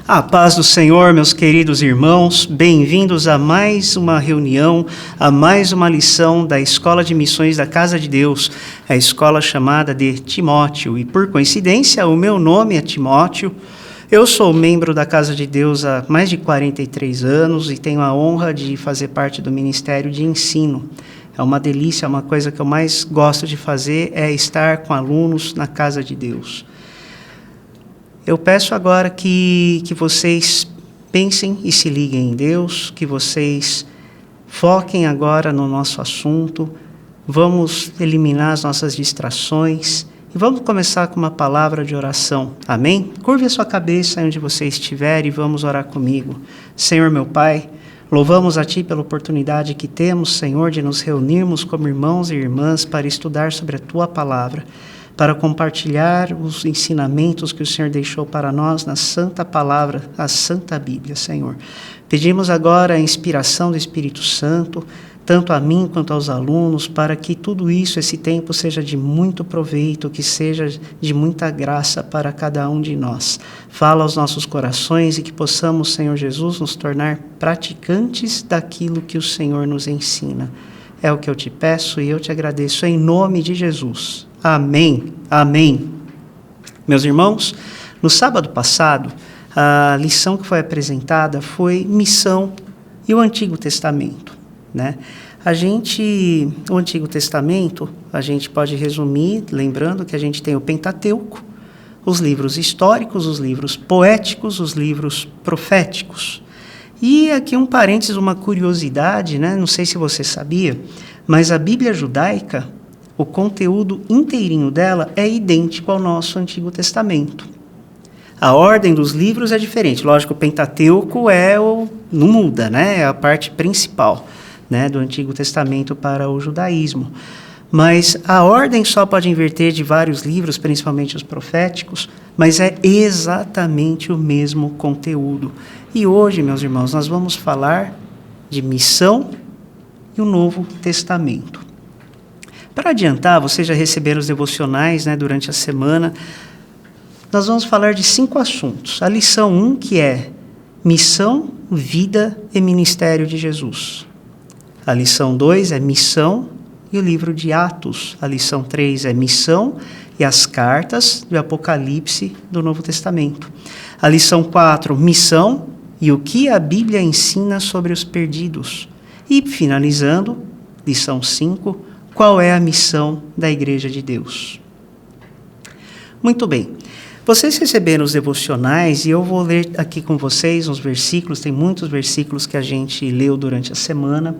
A paz do Senhor, meus queridos irmãos, bem-vindos a mais uma reunião, a mais uma lição da Escola de Missões da Casa de Deus, a escola chamada de Timóteo. E por coincidência, o meu nome é Timóteo. Eu sou membro da Casa de Deus há mais de 43 anos e tenho a honra de fazer parte do Ministério de Ensino. É uma delícia, uma coisa que eu mais gosto de fazer é estar com alunos na Casa de Deus. Eu peço agora que vocês pensem e se liguem em Deus, que vocês foquem agora no nosso assunto, vamos eliminar as nossas distrações e vamos começar com uma palavra de oração. Amém? Curve a sua cabeça onde você estiver e vamos orar comigo. Senhor meu Pai, louvamos a Ti pela oportunidade que temos, Senhor, de nos reunirmos como irmãos e irmãs para estudar sobre a Tua palavra, para compartilhar os ensinamentos que o Senhor deixou para nós na Santa Palavra, a Santa Bíblia, Senhor. Pedimos agora a inspiração do Espírito Santo, tanto a mim quanto aos alunos, para que tudo isso, esse tempo, seja de muito proveito, que seja de muita graça para cada um de nós. Fala aos nossos corações e que possamos, Senhor Jesus, nos tornar praticantes daquilo que o Senhor nos ensina. É o que eu te peço e eu te agradeço em nome de Jesus. Amém. Amém. Meus irmãos, no sábado passado, a lição que foi apresentada foi missão e o Antigo Testamento, né? O Antigo Testamento, a gente pode resumir, lembrando que a gente tem o Pentateuco, os livros históricos, os livros poéticos, os livros proféticos. E aqui um parênteses, uma curiosidade, né? Não sei se você sabia, mas a Bíblia judaica, o conteúdo inteirinho dela é idêntico ao nosso Antigo Testamento. A ordem dos livros é diferente. Lógico, o Pentateuco não muda, né? É a parte principal, né, do Antigo Testamento para o judaísmo. Mas a ordem só pode inverter de vários livros, principalmente os proféticos, mas é exatamente o mesmo conteúdo. E hoje, meus irmãos, nós vamos falar de missão e o Novo Testamento. Para adiantar, vocês já receberam os devocionais, né, durante a semana. Nós vamos falar de 5 assuntos. A lição 1, que é missão, vida e ministério de Jesus. A lição 2 é missão e o livro de Atos. A lição 3 é missão e as cartas do Apocalipse do Novo Testamento. A lição 4, missão e o que a Bíblia ensina sobre os perdidos. E, finalizando, lição 5, qual é a missão da Igreja de Deus? Muito bem. Vocês receberam os devocionais e eu vou ler aqui com vocês uns versículos. Tem muitos versículos que a gente leu durante a semana.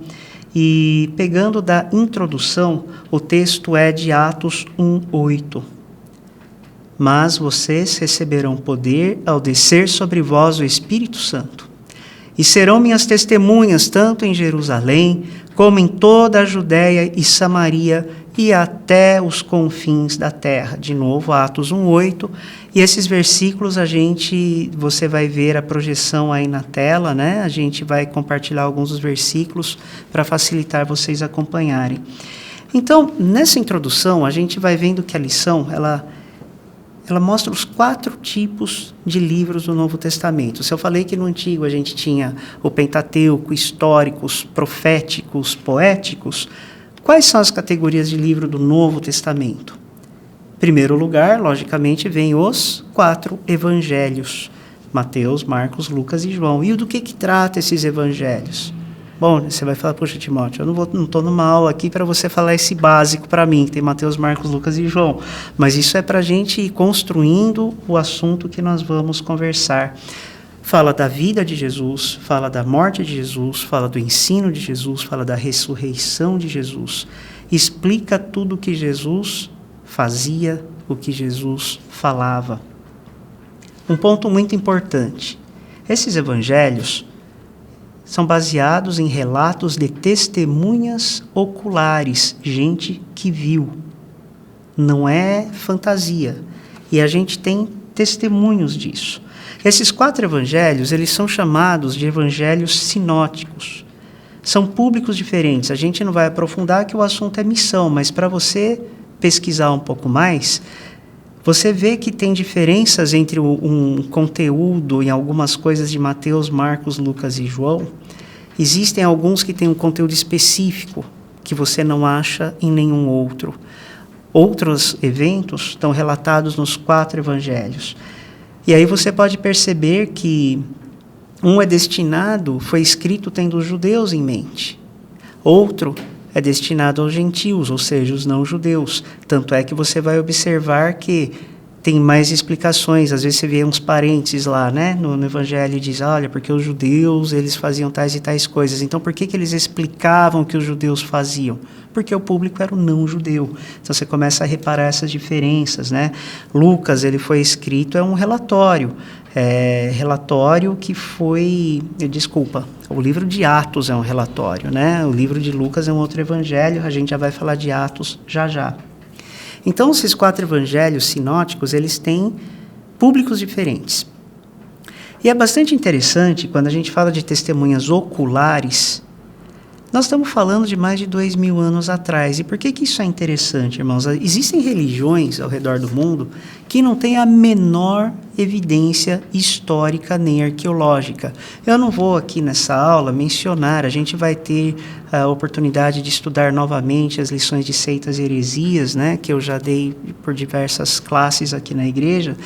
E pegando da introdução, o texto é de Atos 1:8. Mas vocês receberão poder ao descer sobre vós o Espírito Santo. E serão minhas testemunhas tanto em Jerusalém, como em toda a Judéia e Samaria e até os confins da terra. De novo, Atos 1:8. E esses versículos você vai ver a projeção aí na tela, né? A gente vai compartilhar alguns dos versículos para facilitar vocês acompanharem. Então, nessa introdução, a gente vai vendo que a lição, ela mostra os 4 tipos de livros do Novo Testamento. Se eu falei que no Antigo a gente tinha o Pentateuco, históricos, proféticos, poéticos, quais são as categorias de livro do Novo Testamento? Em primeiro lugar, logicamente, vem os 4 evangelhos. Mateus, Marcos, Lucas e João. E do que trata esses evangelhos? Bom, você vai falar, poxa, Timóteo, eu não estou numa aula aqui para você falar esse básico para mim, que tem Mateus, Marcos, Lucas e João. Mas isso é para a gente ir construindo o assunto que nós vamos conversar. Fala da vida de Jesus, fala da morte de Jesus, fala do ensino de Jesus, fala da ressurreição de Jesus. Explica tudo o que Jesus fazia, o que Jesus falava. Um ponto muito importante. Esses evangelhos são baseados em relatos de testemunhas oculares, gente que viu. Não é fantasia. E a gente tem testemunhos disso. Esses 4 evangelhos, eles são chamados de evangelhos sinóticos. São públicos diferentes. A gente não vai aprofundar que o assunto é missão, mas para você pesquisar um pouco mais, você vê que tem diferenças entre um conteúdo em algumas coisas de Mateus, Marcos, Lucas e João. Existem alguns que têm um conteúdo específico que você não acha em nenhum outro. Outros eventos estão relatados nos 4 evangelhos. E aí você pode perceber que um foi escrito tendo os judeus em mente. Outro é destinado aos gentios, ou seja, os não-judeus. Tanto é que você vai observar que tem mais explicações. Às vezes você vê uns parênteses lá, né? No evangelho diz, olha, porque os judeus, eles faziam tais e tais coisas. Então, por que eles explicavam o que os judeus faziam? Porque o público era o não-judeu. Então, você começa a reparar essas diferenças, né? Lucas, ele foi escrito, é um relatório. Relatório que foi... o livro de Atos é um relatório, né? O livro de Lucas é um outro evangelho, a gente já vai falar de Atos já. Então, esses 4 evangelhos sinóticos, eles têm públicos diferentes. E é bastante interessante, quando a gente fala de testemunhas oculares, nós estamos falando de mais de 2.000 anos atrás. E por que isso é interessante, irmãos? Existem religiões ao redor do mundo que não têm a menor evidência histórica nem arqueológica. Eu não vou aqui nessa aula mencionar, a gente vai ter a oportunidade de estudar novamente as lições de seitas e heresias, né, que eu já dei por diversas classes aqui na igreja.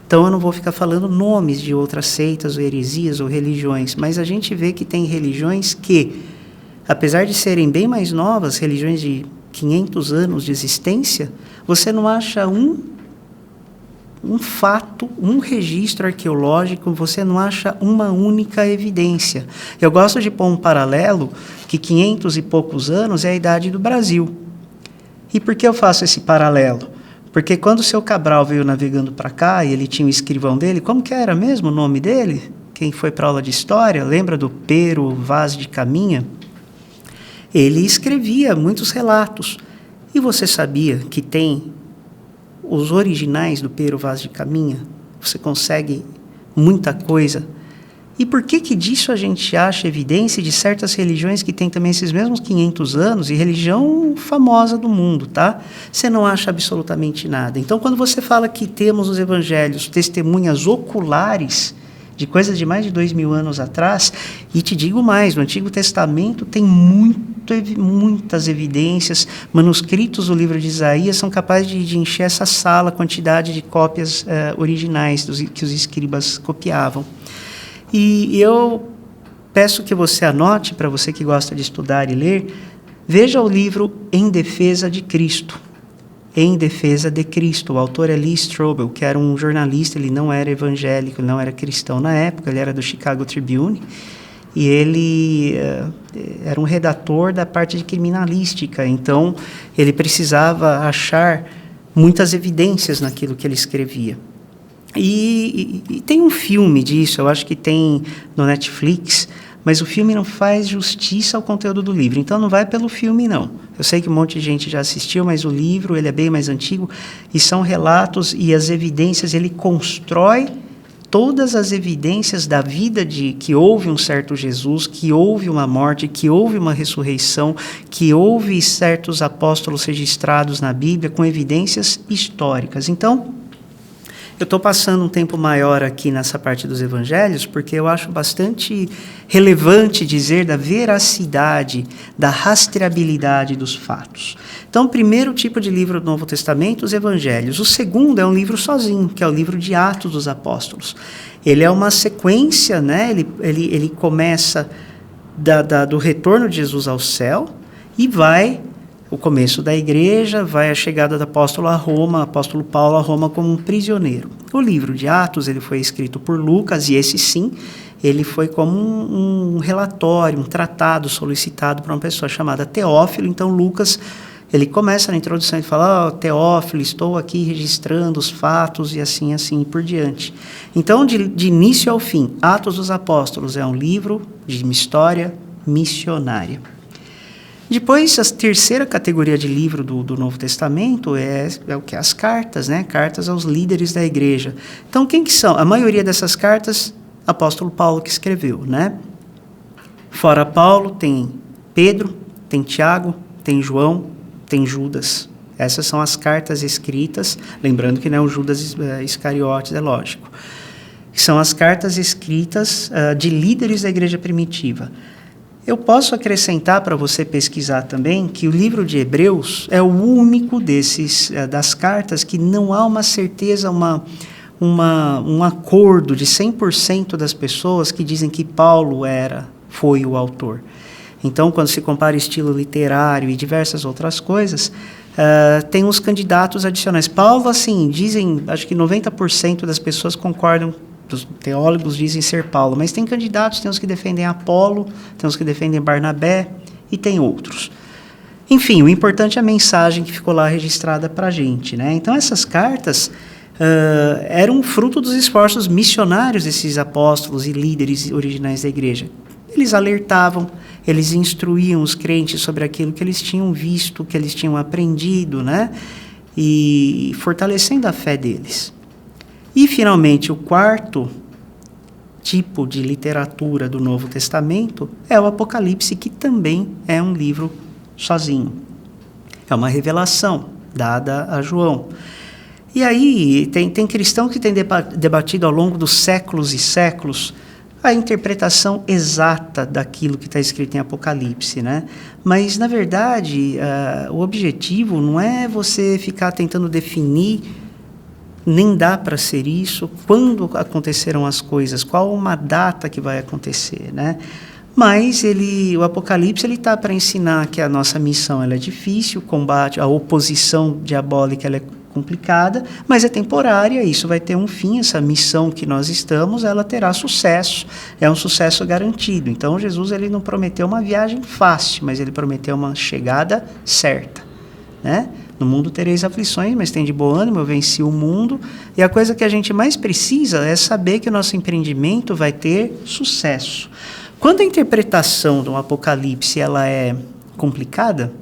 Então eu não vou ficar falando nomes de outras seitas ou heresias ou religiões, mas a gente vê que tem religiões que, apesar de serem bem mais novas, religiões de 500 anos de existência, você não acha um fato, um registro arqueológico, você não acha uma única evidência. Eu gosto de pôr um paralelo que 500 e poucos anos é a idade do Brasil. E por que eu faço esse paralelo? Porque quando o seu Cabral veio navegando para cá e ele tinha o escrivão dele, como que era mesmo o nome dele? Quem foi para a aula de história, lembra do Pero Vaz de Caminha? Ele escrevia muitos relatos. E você sabia que tem os originais do Pero Vaz de Caminha? Você consegue muita coisa. E por que disso a gente acha evidência de certas religiões que têm também esses mesmos 500 anos, e religião famosa do mundo, tá? Você não acha absolutamente nada. Então, quando você fala que temos nos evangelhos testemunhas oculares de coisas de mais de 2.000 anos atrás, e te digo mais, no Antigo Testamento tem muitas evidências, manuscritos do livro de Isaías são capazes de encher essa sala, a quantidade de cópias originais que os escribas copiavam. E eu peço que você anote, para você que gosta de estudar e ler, veja o livro Em Defesa de Cristo. Em Defesa de Cristo. O autor é Lee Strobel, que era um jornalista, ele não era evangélico, não era cristão na época, ele era do Chicago Tribune, e ele era um redator da parte de criminalística, então ele precisava achar muitas evidências naquilo que ele escrevia. E tem um filme disso, eu acho que tem no Netflix, mas o filme não faz justiça ao conteúdo do livro, então não vai pelo filme, não. Eu sei que um monte de gente já assistiu, mas o livro ele é bem mais antigo, e são relatos e as evidências, ele constrói todas as evidências da vida de que houve um certo Jesus, que houve uma morte, que houve uma ressurreição, que houve certos apóstolos registrados na Bíblia com evidências históricas. Então, eu estou passando um tempo maior aqui nessa parte dos evangelhos, porque eu acho bastante relevante dizer da veracidade, da rastreabilidade dos fatos. Então, o primeiro tipo de livro do Novo Testamento, os evangelhos. O segundo é um livro sozinho, que é o livro de Atos dos Apóstolos. Ele é uma sequência, né? Ele começa do retorno de Jesus ao céu e vai... O começo da igreja, vai a chegada do apóstolo a Roma, apóstolo Paulo a Roma como um prisioneiro. O livro de Atos, ele foi escrito por Lucas, e esse sim, ele foi como um relatório, um tratado solicitado por uma pessoa chamada Teófilo. Então Lucas, ele começa na introdução e fala, Teófilo, estou aqui registrando os fatos e assim por diante. Então, de início ao fim, Atos dos Apóstolos é um livro de uma história missionária. Depois, a terceira categoria de livro do Novo Testamento é o que? As cartas, né? Cartas aos líderes da igreja. Então, quem que são? A maioria dessas cartas, apóstolo Paulo que escreveu, né? Fora Paulo, tem Pedro, tem Tiago, tem João, tem Judas. Essas são as cartas escritas, lembrando que não é o Judas Iscariotes, é lógico. São as cartas escritas de líderes da igreja primitiva. Eu posso acrescentar para você pesquisar também que o livro de Hebreus é o único das cartas que não há uma certeza, um acordo de 100% das pessoas que dizem que Paulo foi o autor. Então, quando se compara estilo literário e diversas outras coisas, tem uns candidatos adicionais. Paulo, assim, dizem, acho que 90% das pessoas concordam, os teólogos dizem ser Paulo, mas tem candidatos, tem uns que defendem Apolo, tem uns que defendem Barnabé e tem outros. Enfim, o importante é a mensagem que ficou lá registrada para a gente, né? Então, essas cartas eram fruto dos esforços missionários desses apóstolos e líderes originais da igreja. Eles alertavam, eles instruíam os crentes sobre aquilo que eles tinham visto, que eles tinham aprendido, né? E fortalecendo a fé deles. E, finalmente, o quarto tipo de literatura do Novo Testamento é o Apocalipse, que também é um livro sozinho. É uma revelação dada a João. E aí, tem cristão que tem debatido ao longo dos séculos e séculos a interpretação exata daquilo que está escrito em Apocalipse, né? Mas, na verdade, o objetivo não é você ficar tentando definir, nem dá para ser isso, quando acontecerão as coisas, qual uma data que vai acontecer, né? Mas o Apocalipse está para ensinar que a nossa missão ela é difícil, o combate, a oposição diabólica ela é complicada, mas é temporária, isso vai ter um fim, essa missão que nós estamos, ela terá sucesso, é um sucesso garantido. Então, Jesus ele não prometeu uma viagem fácil, mas ele prometeu uma chegada certa, né? No mundo tereis aflições, mas tem de bom ânimo, eu venci o mundo, e a coisa que a gente mais precisa é saber que o nosso empreendimento vai ter sucesso. Quando a interpretação do Apocalipse ela é complicada,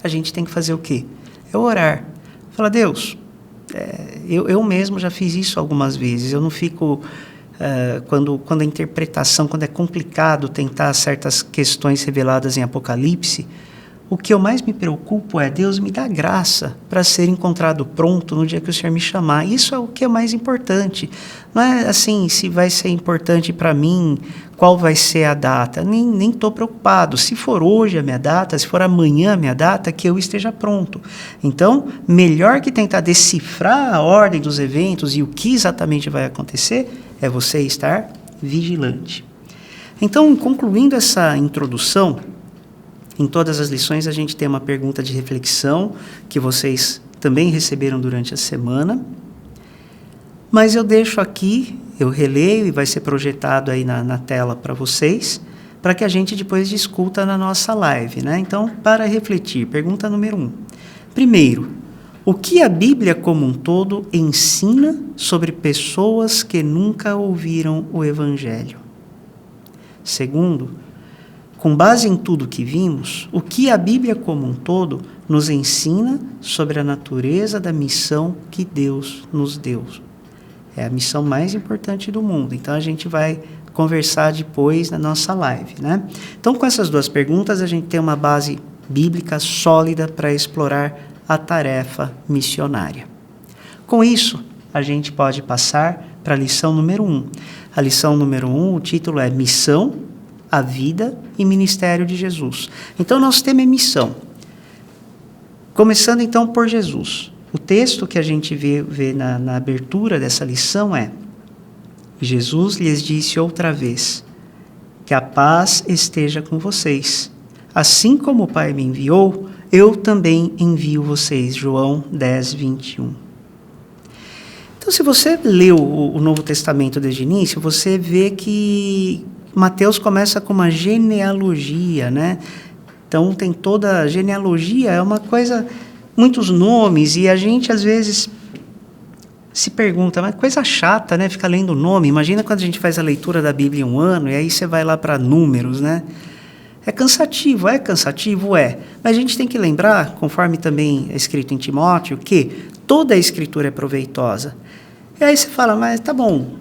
a gente tem que fazer o quê? É orar. Fala, Deus, eu mesmo já fiz isso algumas vezes, eu não fico, quando a interpretação, quando é complicado tentar certas questões reveladas em Apocalipse, o que eu mais me preocupo é, Deus me dá graça para ser encontrado pronto no dia que o Senhor me chamar. Isso é o que é mais importante. Não é assim, se vai ser importante para mim, qual vai ser a data. Nem estou preocupado. Se for hoje a minha data, se for amanhã a minha data, que eu esteja pronto. Então, melhor que tentar decifrar a ordem dos eventos e o que exatamente vai acontecer, é você estar vigilante. Então, concluindo essa introdução, em todas as lições a gente tem uma pergunta de reflexão que vocês também receberam durante a semana. Mas eu deixo aqui, eu releio e vai ser projetado aí na tela para vocês, para que a gente depois discuta na nossa live, né? Então, para refletir, pergunta número 1. Primeiro, o que a Bíblia como um todo ensina sobre pessoas que nunca ouviram o Evangelho? Segundo, com base em tudo que vimos, o que a Bíblia como um todo nos ensina sobre a natureza da missão que Deus nos deu. É a missão mais importante do mundo. Então, a gente vai conversar depois na nossa live, né? Então, com essas duas perguntas, a gente tem uma base bíblica sólida para explorar a tarefa missionária. Com isso, a gente pode passar para a lição número 1. A lição número 1, o título é Missão, a Vida e Ministério de Jesus. Então, nosso tema é missão. Começando, então, por Jesus. O texto que a gente vê na abertura dessa lição é: Jesus lhes disse outra vez, que a paz esteja com vocês. Assim como o Pai me enviou, eu também envio vocês. João 10, 21. Então, se você leu o Novo Testamento desde o início, você vê que Mateus começa com uma genealogia, né? Então, tem toda a genealogia, é uma coisa, muitos nomes, e a gente, às vezes, se pergunta, mas coisa chata, né? Ficar lendo nome. Imagina quando a gente faz a leitura da Bíblia em um ano, e aí você vai lá para números, né? É cansativo, é. Mas a gente tem que lembrar, conforme também é escrito em Timóteo, que toda a Escritura é proveitosa. E aí você fala, mas tá bom,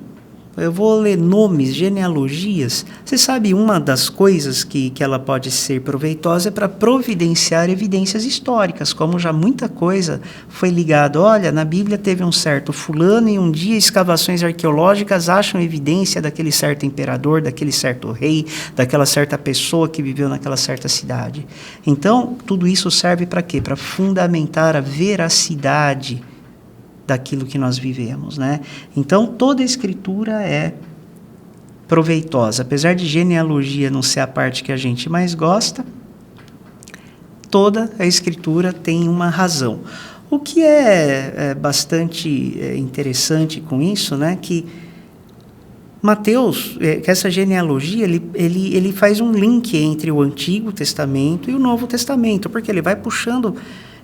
eu vou ler nomes, genealogias. Você sabe, uma das coisas que ela pode ser proveitosa é para providenciar evidências históricas, como já muita coisa foi ligada. Olha, na Bíblia teve um certo fulano e um dia escavações arqueológicas acham evidência daquele certo imperador, daquele certo rei, daquela certa pessoa que viveu naquela certa cidade. Então, tudo isso serve para quê? Para fundamentar a veracidade daquilo que nós vivemos, né? Então, toda a Escritura é proveitosa. Apesar de genealogia não ser a parte que a gente mais gosta, toda a Escritura tem uma razão. O que é bastante interessante com isso, né? Que Mateus, que essa genealogia, ele faz um link entre o Antigo Testamento e o Novo Testamento, porque ele vai puxando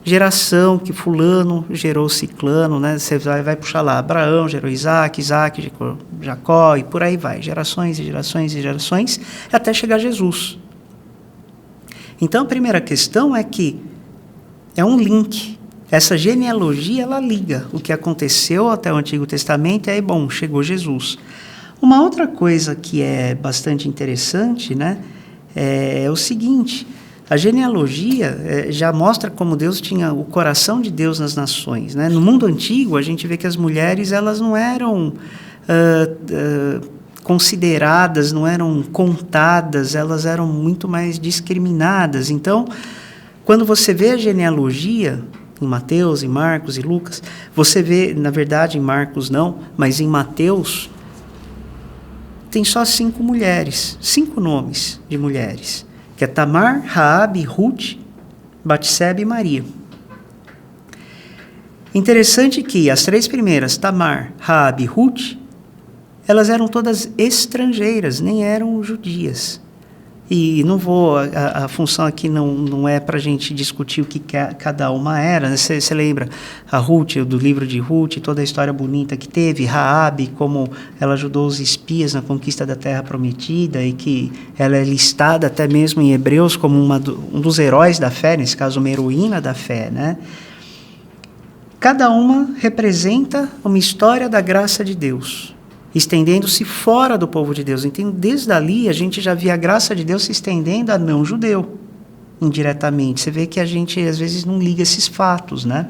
geração que fulano gerou ciclano, né? Você vai puxar lá, Abraão gerou Isaac, Isaac gerou Jacó, e por aí vai, gerações e gerações e gerações, até chegar a Jesus. Então, a primeira questão é que é um link. Essa genealogia, ela liga o que aconteceu até o Antigo Testamento, e aí, bom, chegou Jesus. Uma outra coisa que é bastante interessante, né, é o seguinte: a genealogia já mostra como Deus tinha o coração de Deus nas nações, né? No mundo antigo, a gente vê que as mulheres elas não eram consideradas, não eram contadas, elas eram muito mais discriminadas. Então, quando você vê a genealogia em Mateus, em Marcos e Lucas, você vê, na verdade, em Marcos não, mas em Mateus, tem só 5 mulheres, 5 nomes de mulheres, que é Tamar, Raabe, Ruth, Batseba e Maria. Interessante que as 3 primeiras, Tamar, Raabe e Ruth, elas eram todas estrangeiras, nem eram judias. E não vou, a função aqui não é para a gente discutir o que cada uma era, né? Você lembra a Ruth, do livro de Ruth, toda a história bonita que teve, Raabe, como ela ajudou os espias na conquista da Terra Prometida, e que ela é listada até mesmo em Hebreus como um dos heróis da fé, nesse caso uma heroína da fé, né? Cada uma representa uma história da graça de Deus, estendendo-se fora do povo de Deus. Então, desde ali, a gente já via a graça de Deus se estendendo a não-judeu, indiretamente. Você vê que a gente, às vezes, não liga esses fatos, né?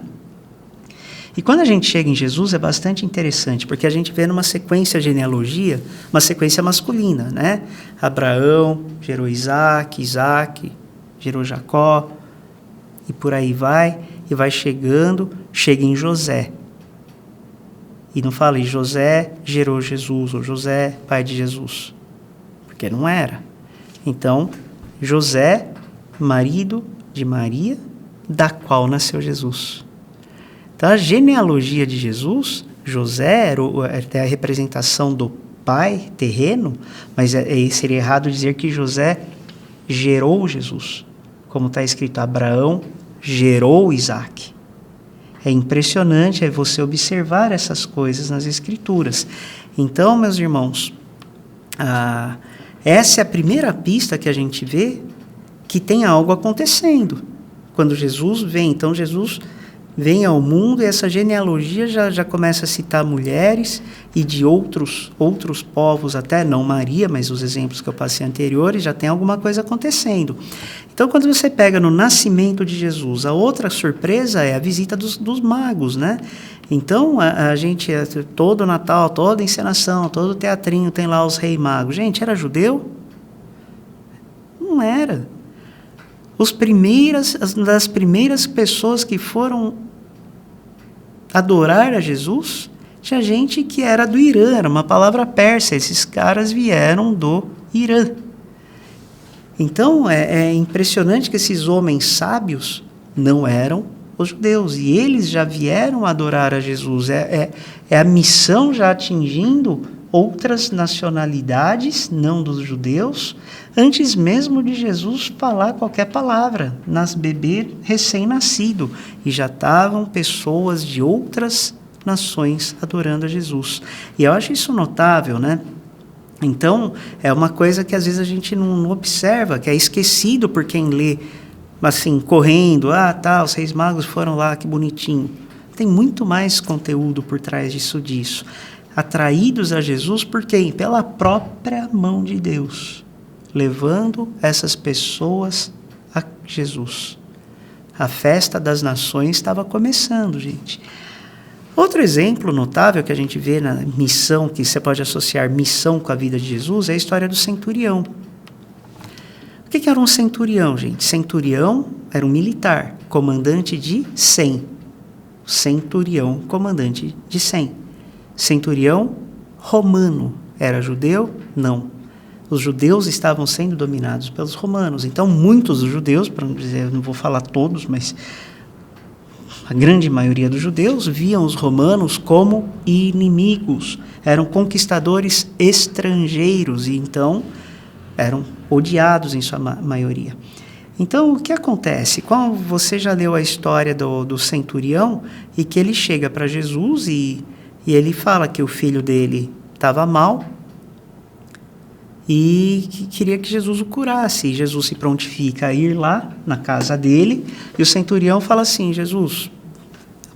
E quando a gente chega em Jesus, é bastante interessante, porque a gente vê numa sequência genealogia, uma sequência masculina, né? Abraão gerou Isaac, Isaac gerou Jacó, e por aí vai, e vai chegando, chega em José. E não fala, e José gerou Jesus, ou José, pai de Jesus. Porque não era. Então, José, marido de Maria, da qual nasceu Jesus. Então, a genealogia de Jesus, José é a representação do pai terreno, mas seria errado dizer que José gerou Jesus. Como está escrito, Abraão gerou Isaac. É impressionante você observar essas coisas nas Escrituras. Então, meus irmãos, essa é a primeira pista que a gente vê que tem algo acontecendo. Quando Jesus vem, então Jesus vem ao mundo e essa genealogia já começa a citar mulheres e de outros povos, até não Maria, mas os exemplos que eu passei anteriores, já tem alguma coisa acontecendo. Então, quando você pega no nascimento de Jesus, a outra surpresa é a visita dos magos, né? Então, a gente, todo Natal, toda encenação, todo teatrinho, tem lá os reis magos. Gente, era judeu? Não era. Das primeiras pessoas que foram adorar a Jesus, tinha gente que era do Irã, era uma palavra persa, esses caras vieram do Irã. Então, é impressionante que esses homens sábios não eram os judeus, e eles já vieram adorar a Jesus. É a missão já atingindo outras nacionalidades, não dos judeus, antes mesmo de Jesus falar qualquer palavra, nas bebê recém-nascido, e já estavam pessoas de outras nações adorando a Jesus. E eu acho isso notável, né? Então, é uma coisa que às vezes a gente não observa, que é esquecido por quem lê, assim, correndo, os reis magos foram lá, que bonitinho. Tem muito mais conteúdo por trás disso. atraídos a Jesus por quem? Pela própria mão de Deus, levando essas pessoas a Jesus. A festa das nações estava começando, gente. Outro exemplo notável que a gente vê na missão, que você pode associar missão com a vida de Jesus, é a história do centurião. O que era um centurião, gente? Centurião era um militar, comandante de 100. Centurião, comandante de 100. Centurião romano. Era judeu? Não. Os judeus estavam sendo dominados pelos romanos. Então, muitos dos judeus, para não dizer, eu não vou falar todos, mas a grande maioria dos judeus viam os romanos como inimigos. Eram conquistadores estrangeiros e, então, eram odiados em sua maioria. Então, o que acontece? Quando você já leu a história do centurião e que ele chega para Jesus e ele fala que o filho dele estava mal e que queria que Jesus o curasse. E Jesus se prontifica a ir lá na casa dele e o centurião fala assim: Jesus,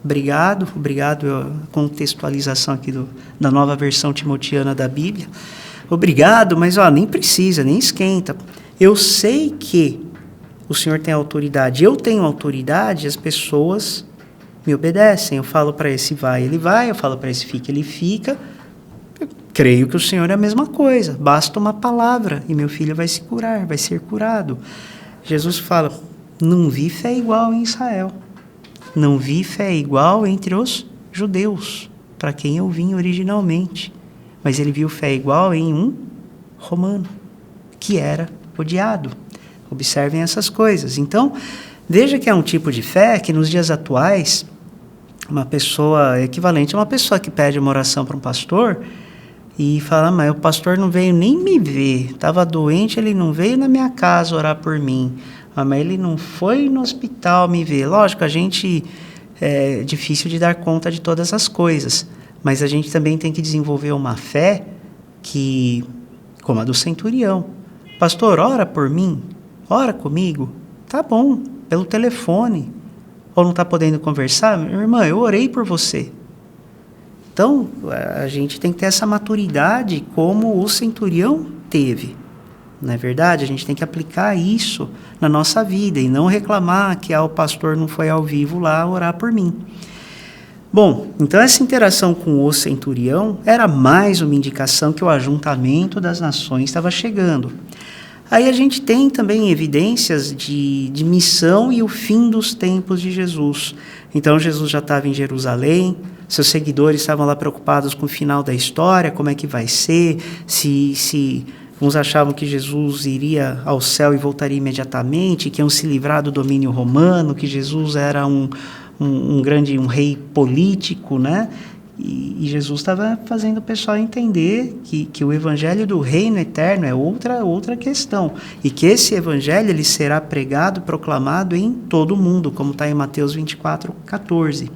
obrigado, a contextualização aqui da nova versão timotiana da Bíblia. Obrigado, mas nem precisa, nem esquenta. Eu sei que o Senhor tem autoridade, eu tenho autoridade, as pessoas me obedecem. Eu falo para esse vai, ele vai, eu falo para esse fica, ele fica. Eu creio que o Senhor é a mesma coisa, basta uma palavra e meu filho vai se curar, vai ser curado. Jesus fala: não vi fé igual em Israel, não vi fé igual entre os judeus, para quem eu vim originalmente. Mas ele viu fé igual em um romano, que era odiado. Observem essas coisas. Então, veja que é um tipo de fé que nos dias atuais, uma pessoa equivalente a uma pessoa que pede uma oração para um pastor e fala: mas o pastor não veio nem me ver, estava doente, ele não veio na minha casa orar por mim, mas ele não foi no hospital me ver. Lógico, a gente é difícil de dar conta de todas as coisas, mas a gente também tem que desenvolver uma fé que, como a do centurião: pastor, ora por mim, ora comigo. Tá bom, pelo telefone. Ou não está podendo conversar? Minha irmã, eu orei por você. Então, a gente tem que ter essa maturidade como o centurião teve. Não é verdade? A gente tem que aplicar isso na nossa vida e não reclamar que o pastor não foi ao vivo lá orar por mim. Bom, então essa interação com o centurião era mais uma indicação que o ajuntamento das nações estava chegando. Aí a gente tem também evidências de missão e o fim dos tempos de Jesus. Então Jesus já estava em Jerusalém, seus seguidores estavam lá preocupados com o final da história, como é que vai ser, se uns achavam que Jesus iria ao céu e voltaria imediatamente, que iam se livrar do domínio romano, que Jesus era um rei político, né? E Jesus estava fazendo o pessoal entender que o evangelho do reino eterno é outra questão. E que esse evangelho ele será pregado, proclamado em todo o mundo, como está em Mateus 24:14.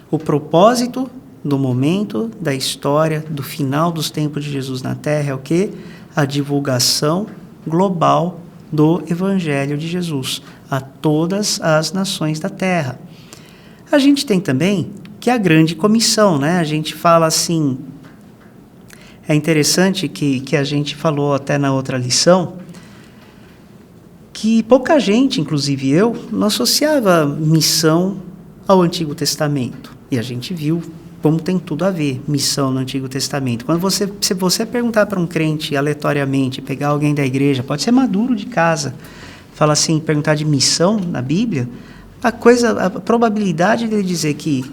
O propósito do momento da história, do final dos tempos de Jesus na Terra é o quê? A divulgação global do evangelho de Jesus a todas as nações da Terra. A gente tem também que é a grande comissão, né? A gente fala assim, é interessante que a gente falou até na outra lição, que pouca gente, inclusive eu, não associava missão ao Antigo Testamento. E a gente viu como tem tudo a ver, missão no Antigo Testamento. Se você perguntar para um crente aleatoriamente, pegar alguém da igreja, pode ser maduro de casa, fala assim, perguntar de missão na Bíblia, a probabilidade dele dizer que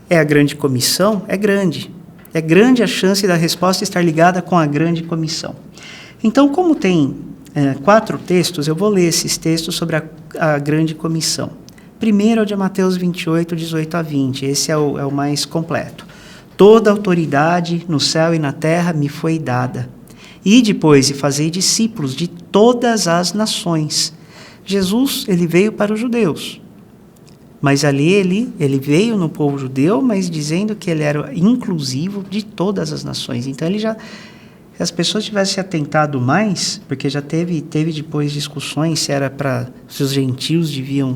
é a grande comissão é grande. É grande a chance da resposta estar ligada com a grande comissão. Então, como tem 4 textos, eu vou ler esses textos sobre a grande comissão. Primeiro é o de Mateus 28, 18 a 20. Esse é o mais completo. Toda autoridade no céu e na terra me foi dada. E depois fazei discípulos de todas as nações. Jesus, ele veio para os judeus. Mas ali ele veio no povo judeu, mas dizendo que ele era inclusivo de todas as nações. Então, se as pessoas tivessem atentado mais, porque já teve depois discussões se os gentios deviam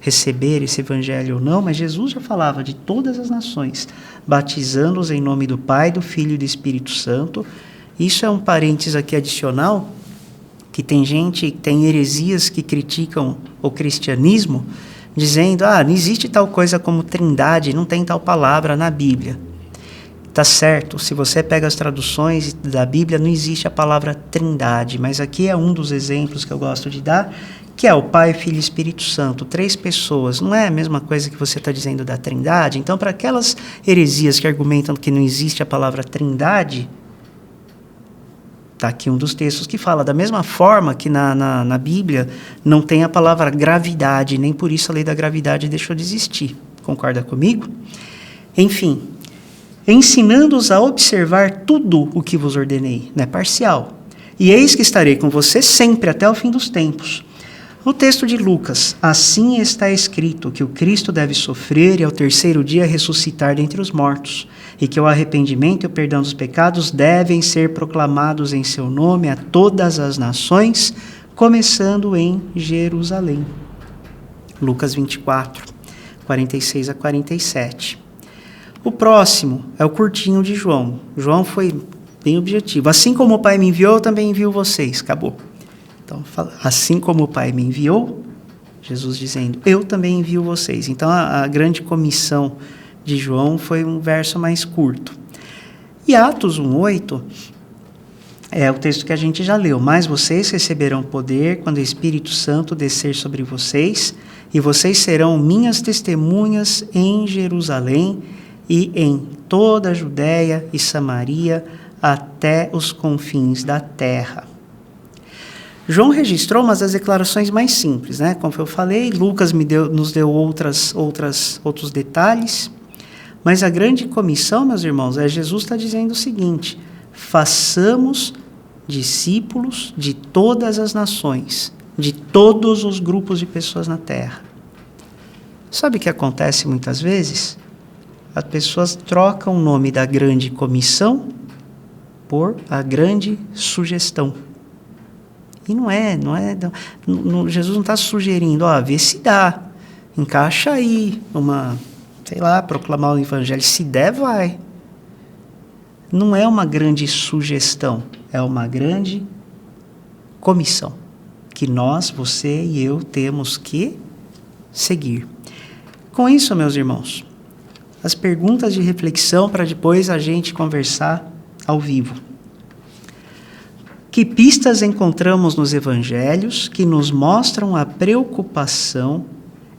receber esse evangelho ou não, mas Jesus já falava de todas as nações, batizando-os em nome do Pai, do Filho e do Espírito Santo. Isso é um parênteses aqui adicional, que tem heresias que criticam o cristianismo, dizendo, não existe tal coisa como trindade, não tem tal palavra na Bíblia. Tá certo, se você pega as traduções da Bíblia, não existe a palavra trindade, mas aqui é um dos exemplos que eu gosto de dar, que é o Pai, Filho e Espírito Santo, 3 pessoas. Não é a mesma coisa que você está dizendo da trindade? Então, para aquelas heresias que argumentam que não existe a palavra trindade, está aqui um dos textos que fala, da mesma forma que na Bíblia não tem a palavra gravidade, nem por isso a lei da gravidade deixou de existir. Concorda comigo? Enfim, ensinando-os a observar tudo o que vos ordenei, não é parcial. E eis que estarei com você sempre até o fim dos tempos. No texto de Lucas, assim está escrito que o Cristo deve sofrer e ao terceiro dia ressuscitar dentre os mortos, e que o arrependimento e o perdão dos pecados devem ser proclamados em seu nome a todas as nações, começando em Jerusalém. Lucas 24, 46 a 47. O próximo é o curtinho de João. João foi bem objetivo. Assim como o Pai me enviou, eu também envio vocês. Acabou. Então, assim como o Pai me enviou, Jesus dizendo, eu também envio vocês. Então, a grande comissão de João foi um verso mais curto. E Atos 1:8 é o texto que a gente já leu. Mas vocês receberão poder quando o Espírito Santo descer sobre vocês, e vocês serão minhas testemunhas em Jerusalém e em toda a Judéia e Samaria, até os confins da terra. João registrou umas das declarações mais simples, né? Como eu falei, Lucas nos deu outros detalhes, mas a grande comissão, meus irmãos, Jesus está dizendo o seguinte, façamos discípulos de todas as nações, de todos os grupos de pessoas na terra. Sabe o que acontece muitas vezes? As pessoas trocam o nome da grande comissão por a grande sugestão. E Jesus não está sugerindo, vê se dá, encaixa aí, proclamar o evangelho, se der, vai. Não é uma grande sugestão, é uma grande comissão, que nós, você e eu, temos que seguir. Com isso, meus irmãos, as perguntas de reflexão para depois a gente conversar ao vivo. Que pistas encontramos nos evangelhos que nos mostram a preocupação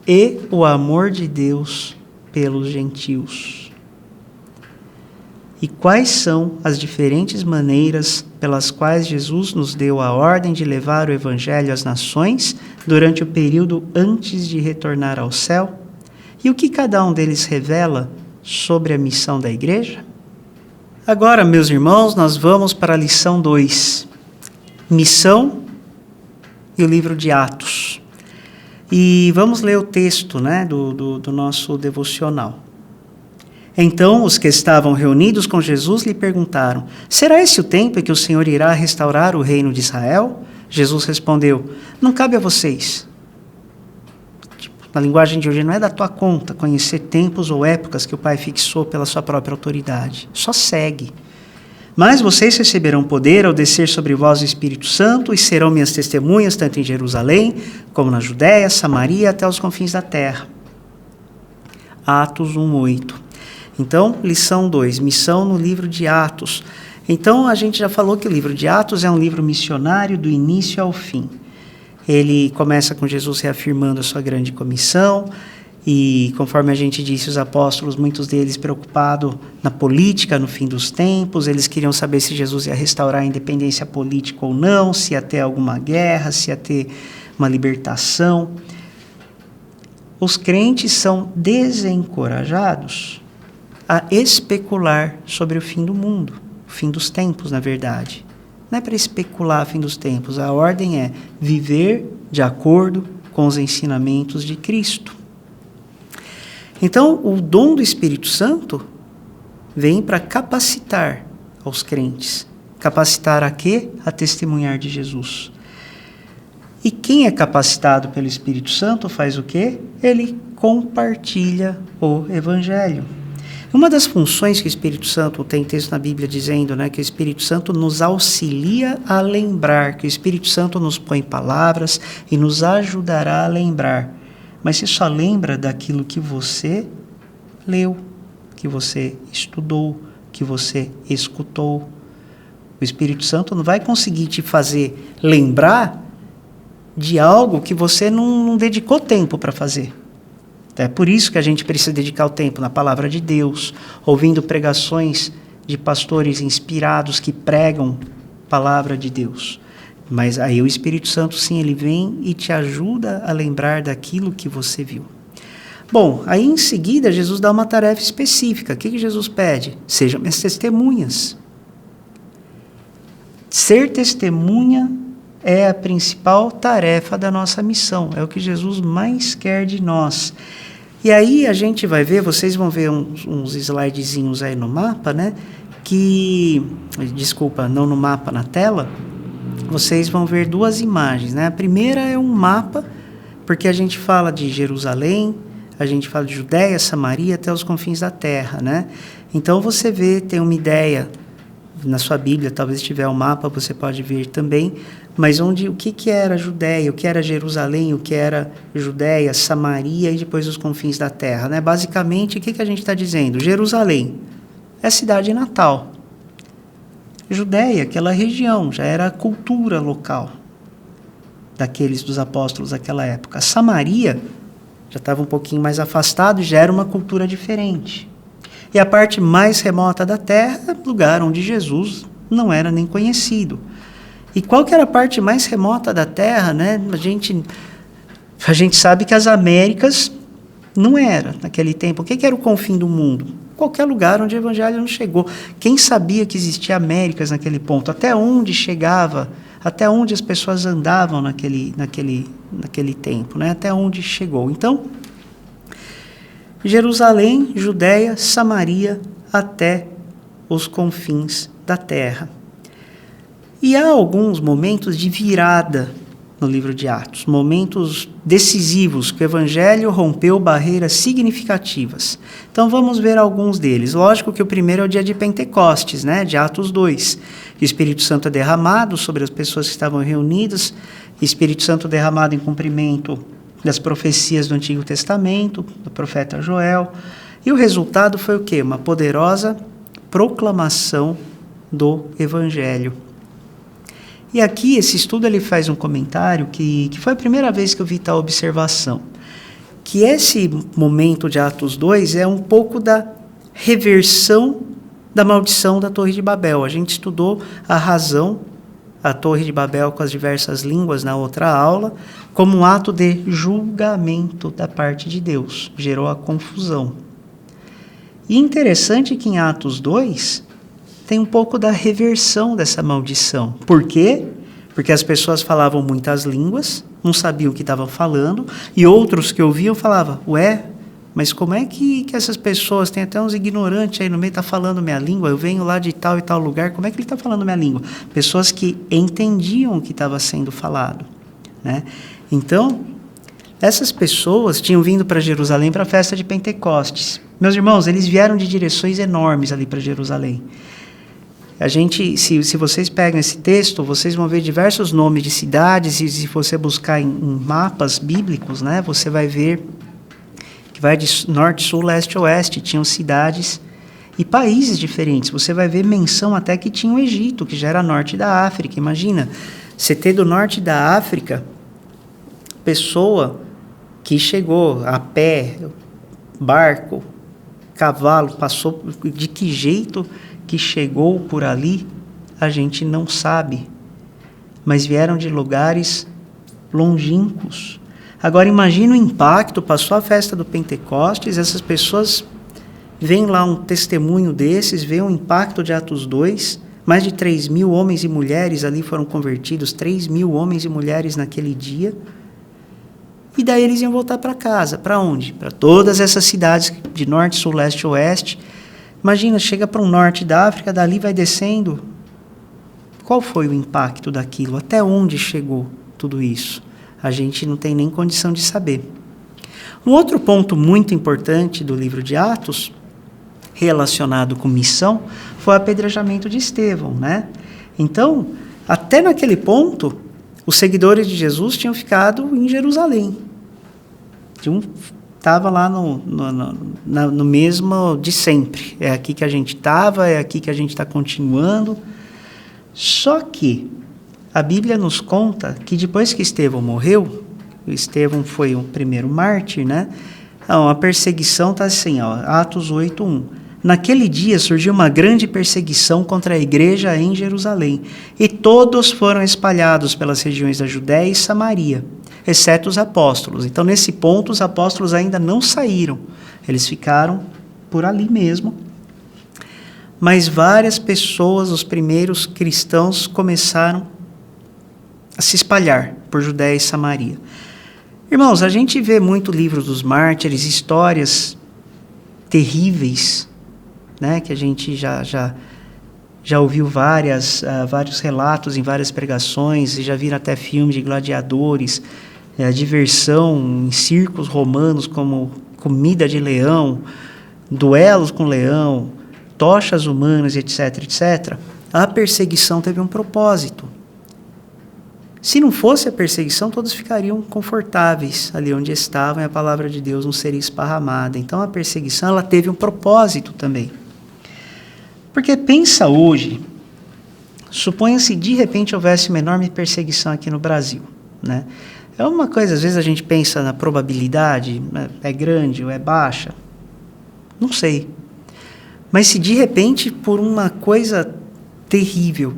e o amor de Deus pelos gentios? E quais são as diferentes maneiras pelas quais Jesus nos deu a ordem de levar o evangelho às nações durante o período antes de retornar ao céu? E o que cada um deles revela sobre a missão da igreja? Agora, meus irmãos, nós vamos para a lição 2. Missão e o livro de Atos. E vamos ler o texto, do nosso devocional. Então, os que estavam reunidos com Jesus lhe perguntaram, será esse o tempo em que o Senhor irá restaurar o reino de Israel? Jesus respondeu, não cabe a vocês. Na linguagem de hoje, não é da tua conta conhecer tempos ou épocas que o Pai fixou pela sua própria autoridade. Só segue. Mas vocês receberão poder ao descer sobre vós o Espírito Santo e serão minhas testemunhas tanto em Jerusalém, como na Judéia, Samaria, até os confins da terra. Atos 1:8. Então, lição 2, missão no livro de Atos. Então, a gente já falou que o livro de Atos é um livro missionário do início ao fim. Ele começa com Jesus reafirmando a sua grande comissão, e conforme a gente disse, os apóstolos, muitos deles preocupados na política no fim dos tempos, eles queriam saber se Jesus ia restaurar a independência política ou não, se ia ter alguma guerra, se ia ter uma libertação. Os crentes são desencorajados a especular sobre o fim do mundo, o fim dos tempos, na verdade. Não é para especular o fim dos tempos, a ordem é viver de acordo com os ensinamentos de Cristo. Então, o dom do Espírito Santo vem para capacitar aos crentes. Capacitar a quê? A testemunhar de Jesus. E quem é capacitado pelo Espírito Santo faz o quê? Ele compartilha o Evangelho. Uma das funções que o Espírito Santo, tem texto na Bíblia dizendo, né, que o Espírito Santo nos auxilia a lembrar, que o Espírito Santo nos põe palavras e nos ajudará a lembrar. Mas você só lembra daquilo que você leu, que você estudou, que você escutou. O Espírito Santo não vai conseguir te fazer lembrar de algo que você não dedicou tempo para fazer. É por isso que a gente precisa dedicar o tempo na palavra de Deus, ouvindo pregações de pastores inspirados que pregam a palavra de Deus. Mas aí o Espírito Santo, sim, ele vem e te ajuda a lembrar daquilo que você viu. Bom, aí em seguida Jesus dá uma tarefa específica. O que Jesus pede? Sejam minhas testemunhas. Ser testemunha é a principal tarefa da nossa missão. É o que Jesus mais quer de nós. E aí a gente vai ver, vocês vão ver uns slidezinhos aí no mapa, né? Desculpa, não no mapa, na tela. Vocês vão ver duas imagens, né? A primeira é um mapa, porque a gente fala de Jerusalém, a gente fala de Judéia, Samaria, até os confins da terra, né? Então você vê, tem uma ideia na sua Bíblia, talvez tiver um mapa, você pode ver também, mas o que era Judéia, o que era Jerusalém, o que era Judéia, Samaria e depois os confins da terra, né? Basicamente, o que a gente está dizendo? Jerusalém é a cidade natal. Judéia, aquela região, já era a cultura local dos apóstolos daquela época. Samaria já estava um pouquinho mais afastado, já era uma cultura diferente. E a parte mais remota da terra, lugar onde Jesus não era nem conhecido. E qual que era a parte mais remota da terra, né? A gente sabe que as Américas não era naquele tempo. O que era o confim do mundo? Qualquer lugar onde o evangelho não chegou. Quem sabia que existia Américas naquele ponto? Até onde chegava? Até onde as pessoas andavam naquele tempo, né? Até onde chegou. Então, Jerusalém, Judéia, Samaria, até os confins da terra. E há alguns momentos de virada no livro de Atos, momentos decisivos que o evangelho rompeu barreiras significativas. Então vamos ver alguns deles. Lógico que o primeiro é o dia de Pentecostes, né, de Atos 2. O Espírito Santo é derramado sobre as pessoas que estavam reunidas, o Espírito Santo derramado em cumprimento das profecias do Antigo Testamento, do profeta Joel. E o resultado foi o quê? Uma poderosa proclamação do evangelho. E aqui, esse estudo, ele faz um comentário que foi a primeira vez que eu vi tal observação, que esse momento de Atos 2 é um pouco da reversão da maldição da Torre de Babel. A gente estudou a razão, a Torre de Babel com as diversas línguas na outra aula, como um ato de julgamento da parte de Deus. Gerou a confusão. E interessante que em Atos 2... tem um pouco da reversão dessa maldição. Por quê? Porque as pessoas falavam muitas línguas, não sabiam o que estavam falando, e outros que ouviam falavam, mas como é que essas pessoas, tem até uns ignorantes aí no meio, estão falando minha língua, eu venho lá de tal e tal lugar, como é que ele está falando minha língua? Pessoas que entendiam o que estava sendo falado, né? Então, essas pessoas tinham vindo para Jerusalém para a festa de Pentecostes. Meus irmãos, eles vieram de direções enormes ali para Jerusalém. A gente, se vocês pegam esse texto, vocês vão ver diversos nomes de cidades, e se você buscar em mapas bíblicos, né, você vai ver que vai de norte, sul, leste, oeste, tinham cidades e países diferentes. Você vai ver menção até que tinha o Egito, que já era norte da África. Imagina, você ter do norte da África, pessoa que chegou a pé, barco, cavalo, passou, de que jeito que chegou por ali, a gente não sabe, mas vieram de lugares longínquos. Agora imagina o impacto, passou a festa do Pentecostes, essas pessoas veem lá um testemunho desses, veem o impacto de Atos 2, mais de 3.000 homens e mulheres ali foram convertidos, 3.000 homens e mulheres naquele dia, e daí eles iam voltar para casa. Para onde? Para todas essas cidades de norte, sul, leste, oeste. Imagina, chega para o norte da África, dali vai descendo. Qual foi o impacto daquilo? Até onde chegou tudo isso? a gente não tem nem condição de saber. Um outro ponto muito importante do livro de Atos, relacionado com missão, foi o apedrejamento de Estevão, né? Então, até naquele ponto, os seguidores de Jesus tinham ficado em Jerusalém. Estava lá no mesmo de sempre. É aqui que a gente estava, é aqui que a gente está continuando. Só que a Bíblia nos conta que depois que Estevão morreu, Estevão foi o primeiro mártir, né? Então, a perseguição está assim, ó, Atos 8:1. Naquele dia surgiu uma grande perseguição contra a igreja em Jerusalém, e todos foram espalhados pelas regiões da Judéia e Samaria, exceto os apóstolos. Então, nesse ponto, os apóstolos ainda não saíram, eles ficaram por ali mesmo. Mas várias pessoas, os primeiros cristãos, começaram a se espalhar por Judéia e Samaria. Irmãos, a gente vê muito livro dos mártires, histórias terríveis, né, que a gente já ouviu vários relatos em várias pregações, e já viram até filmes de gladiadores, a diversão em circos romanos como comida de leão, duelos com leão, tochas humanas, etc, etc. A perseguição teve um propósito. Se não fosse a perseguição, todos ficariam confortáveis ali onde estavam, e a palavra de Deus não seria esparramada. Então, a perseguição, ela teve um propósito também. Porque pensa hoje, suponha-se de repente houvesse uma enorme perseguição aqui no Brasil, né? É uma coisa, às vezes a gente pensa na probabilidade, é grande ou é baixa, não sei. Mas se de repente, por uma coisa terrível,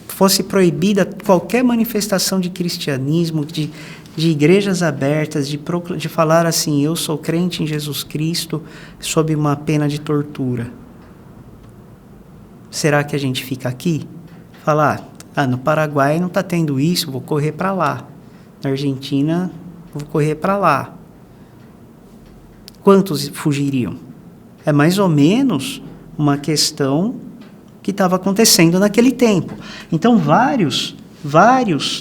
fosse proibida qualquer manifestação de cristianismo, de igrejas abertas, de falar assim, eu sou crente em Jesus Cristo, sob uma pena de tortura. Será que a gente fica aqui? Falar, no Paraguai não está tendo isso, vou correr para lá. Na Argentina, vou correr para lá. Quantos fugiriam? É mais ou menos uma questão que estava acontecendo naquele tempo. Então, vários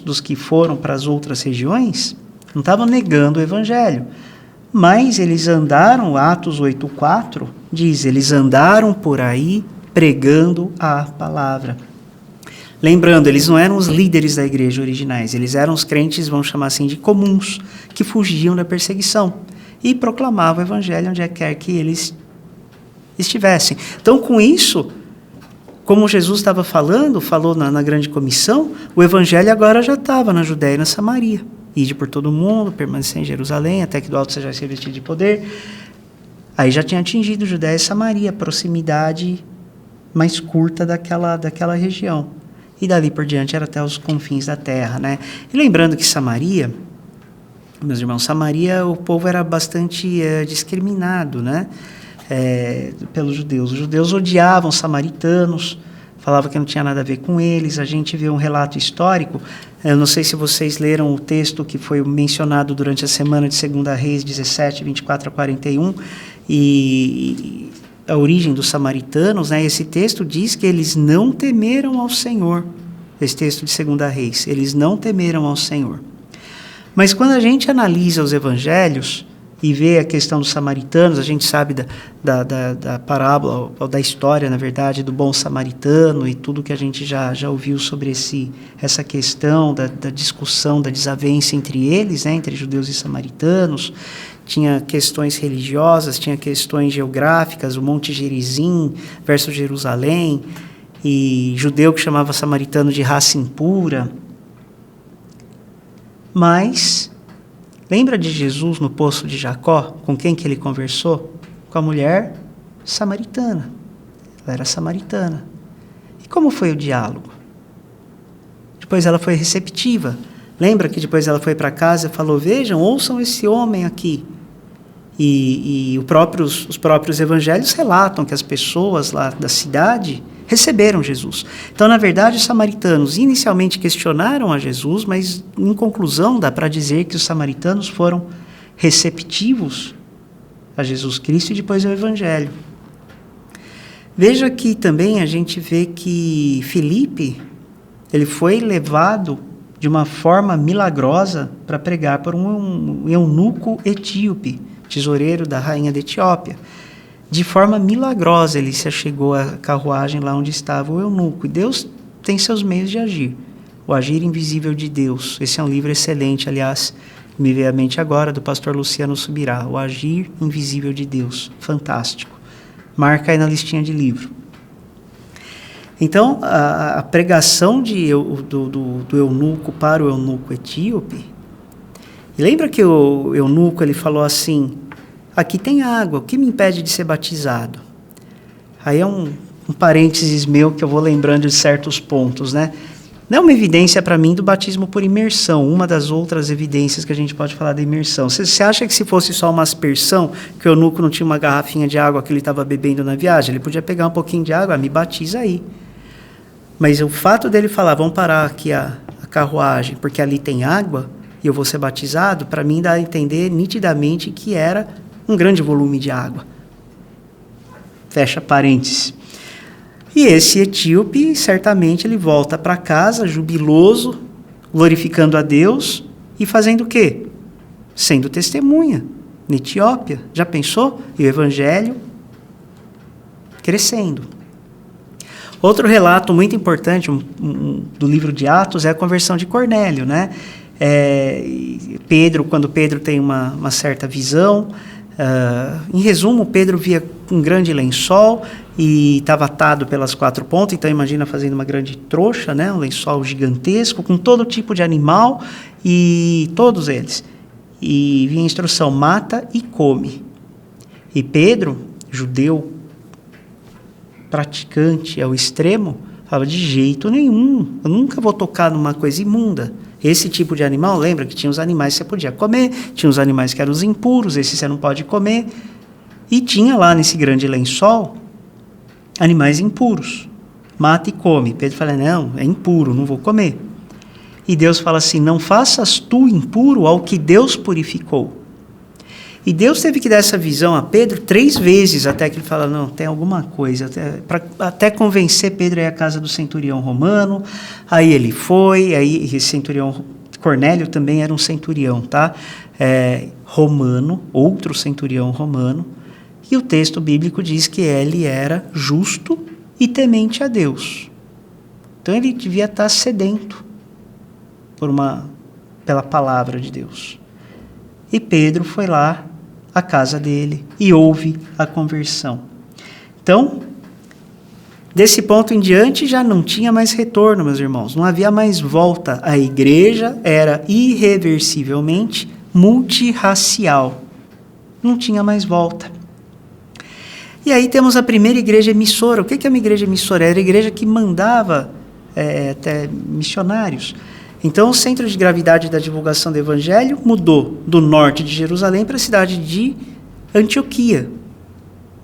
dos que foram para as outras regiões não estavam negando o evangelho, mas eles andaram, Atos 8:4 diz, eles andaram por aí pregando a palavra. Lembrando, eles não eram os líderes da igreja originais, eles eram os crentes, vamos chamar assim, de comuns, que fugiam da perseguição e proclamavam o evangelho onde quer que eles estivessem. Então, com isso, como Jesus estava falou na grande comissão, o evangelho agora já estava na Judéia e na Samaria. Ide por todo mundo, permanecer em Jerusalém, até que do alto seja revestido de poder. Aí já tinha atingido Judéia e Samaria, a proximidade mais curta daquela região. E dali por diante era até os confins da terra, né? E lembrando que Samaria, meus irmãos, Samaria, o povo era bastante discriminado, né? Pelos judeus. Os judeus odiavam os samaritanos, falavam que não tinha nada a ver com eles. A gente vê um relato histórico, eu não sei se vocês leram o texto que foi mencionado durante a semana de 2 Reis 17, 24 a 41, e a origem dos samaritanos, né? Esse texto diz que eles não temeram ao Senhor. Esse texto de 2 Reis, eles não temeram ao Senhor. Mas quando a gente analisa os evangelhos e vê a questão dos samaritanos, a gente sabe da parábola, ou da história, na verdade, do bom samaritano, e tudo que a gente já ouviu sobre essa questão da discussão, da desavença entre eles, né, entre judeus e samaritanos. Tinha questões religiosas, tinha questões geográficas, o Monte Gerizim versus Jerusalém, e judeu que chamava samaritano de raça impura. Mas lembra de Jesus no poço de Jacó? Com quem que ele conversou? Com a mulher samaritana. Ela era samaritana. E como foi o diálogo? Depois ela foi receptiva. Lembra que depois ela foi para casa e falou, vejam, ouçam esse homem aqui. E os próprios evangelhos relatam que as pessoas lá da cidade receberam Jesus. Então, na verdade, os samaritanos inicialmente questionaram a Jesus, mas, em conclusão, dá para dizer que os samaritanos foram receptivos a Jesus Cristo e depois ao Evangelho. Veja que também a gente vê que Filipe, ele foi levado de uma forma milagrosa para pregar para um eunuco etíope, tesoureiro da rainha da Etiópia. De forma milagrosa ele se achegou à carruagem lá onde estava o eunuco. E Deus tem seus meios de agir. O Agir Invisível de Deus. Esse é um livro excelente, aliás, me veio à mente agora, do pastor Luciano Subirá. O Agir Invisível de Deus. Fantástico. Marca aí na listinha de livro. Então, a pregação do eunuco para o eunuco etíope, lembra que o eunuco ele falou assim, aqui tem água, o que me impede de ser batizado? Aí é um parênteses meu que eu vou lembrando de certos pontos, né? Não é uma evidência para mim do batismo por imersão, uma das outras evidências que a gente pode falar da imersão. Você acha que se fosse só uma aspersão, que o eunuco não tinha uma garrafinha de água que ele estava bebendo na viagem, ele podia pegar um pouquinho de água, me batiza aí. Mas o fato dele falar, vamos parar aqui a carruagem, porque ali tem água e eu vou ser batizado, para mim dá a entender nitidamente que era um grande volume de água. Fecha parênteses. E esse etíope, certamente, ele volta para casa, jubiloso, glorificando a Deus e fazendo o quê? Sendo testemunha na Etiópia. Já pensou? E o evangelho crescendo. Outro relato muito importante do livro de Atos é a conversão de Cornélio, né? Quando Pedro tem uma certa visão, em resumo, Pedro via um grande lençol e estava atado pelas 4 pontas, então imagina fazendo uma grande trouxa, né? Um lençol gigantesco com todo tipo de animal e todos eles. E vinha a instrução, mata e come. E Pedro, judeu, praticante ao extremo, falava, de jeito nenhum, eu nunca vou tocar numa coisa imunda. Esse tipo de animal, lembra que tinha os animais que você podia comer, tinha os animais que eram os impuros, esses você não pode comer, e tinha lá nesse grande lençol animais impuros, mata e come. Pedro fala, não, é impuro, não vou comer. E Deus fala assim, não faças tu impuro ao que Deus purificou. E Deus teve que dar essa visão a Pedro 3 vezes, até que ele fala, não, tem alguma coisa. Até convencer Pedro a ir à casa do centurião romano. Aí ele foi, aí esse centurião, Cornélio também era um centurião, tá? Romano, outro centurião romano. E o texto bíblico diz que ele era justo e temente a Deus. Então ele devia estar sedento pela palavra de Deus. E Pedro foi lá à casa dele e houve a conversão. Então, desse ponto em diante já não tinha mais retorno, meus irmãos, não havia mais volta. A igreja era irreversivelmente multirracial. Não tinha mais volta. E aí temos a primeira igreja emissora. O que é uma igreja emissora? Era a igreja que mandava até missionários. Então, o centro de gravidade da divulgação do evangelho mudou do norte de Jerusalém para a cidade de Antioquia.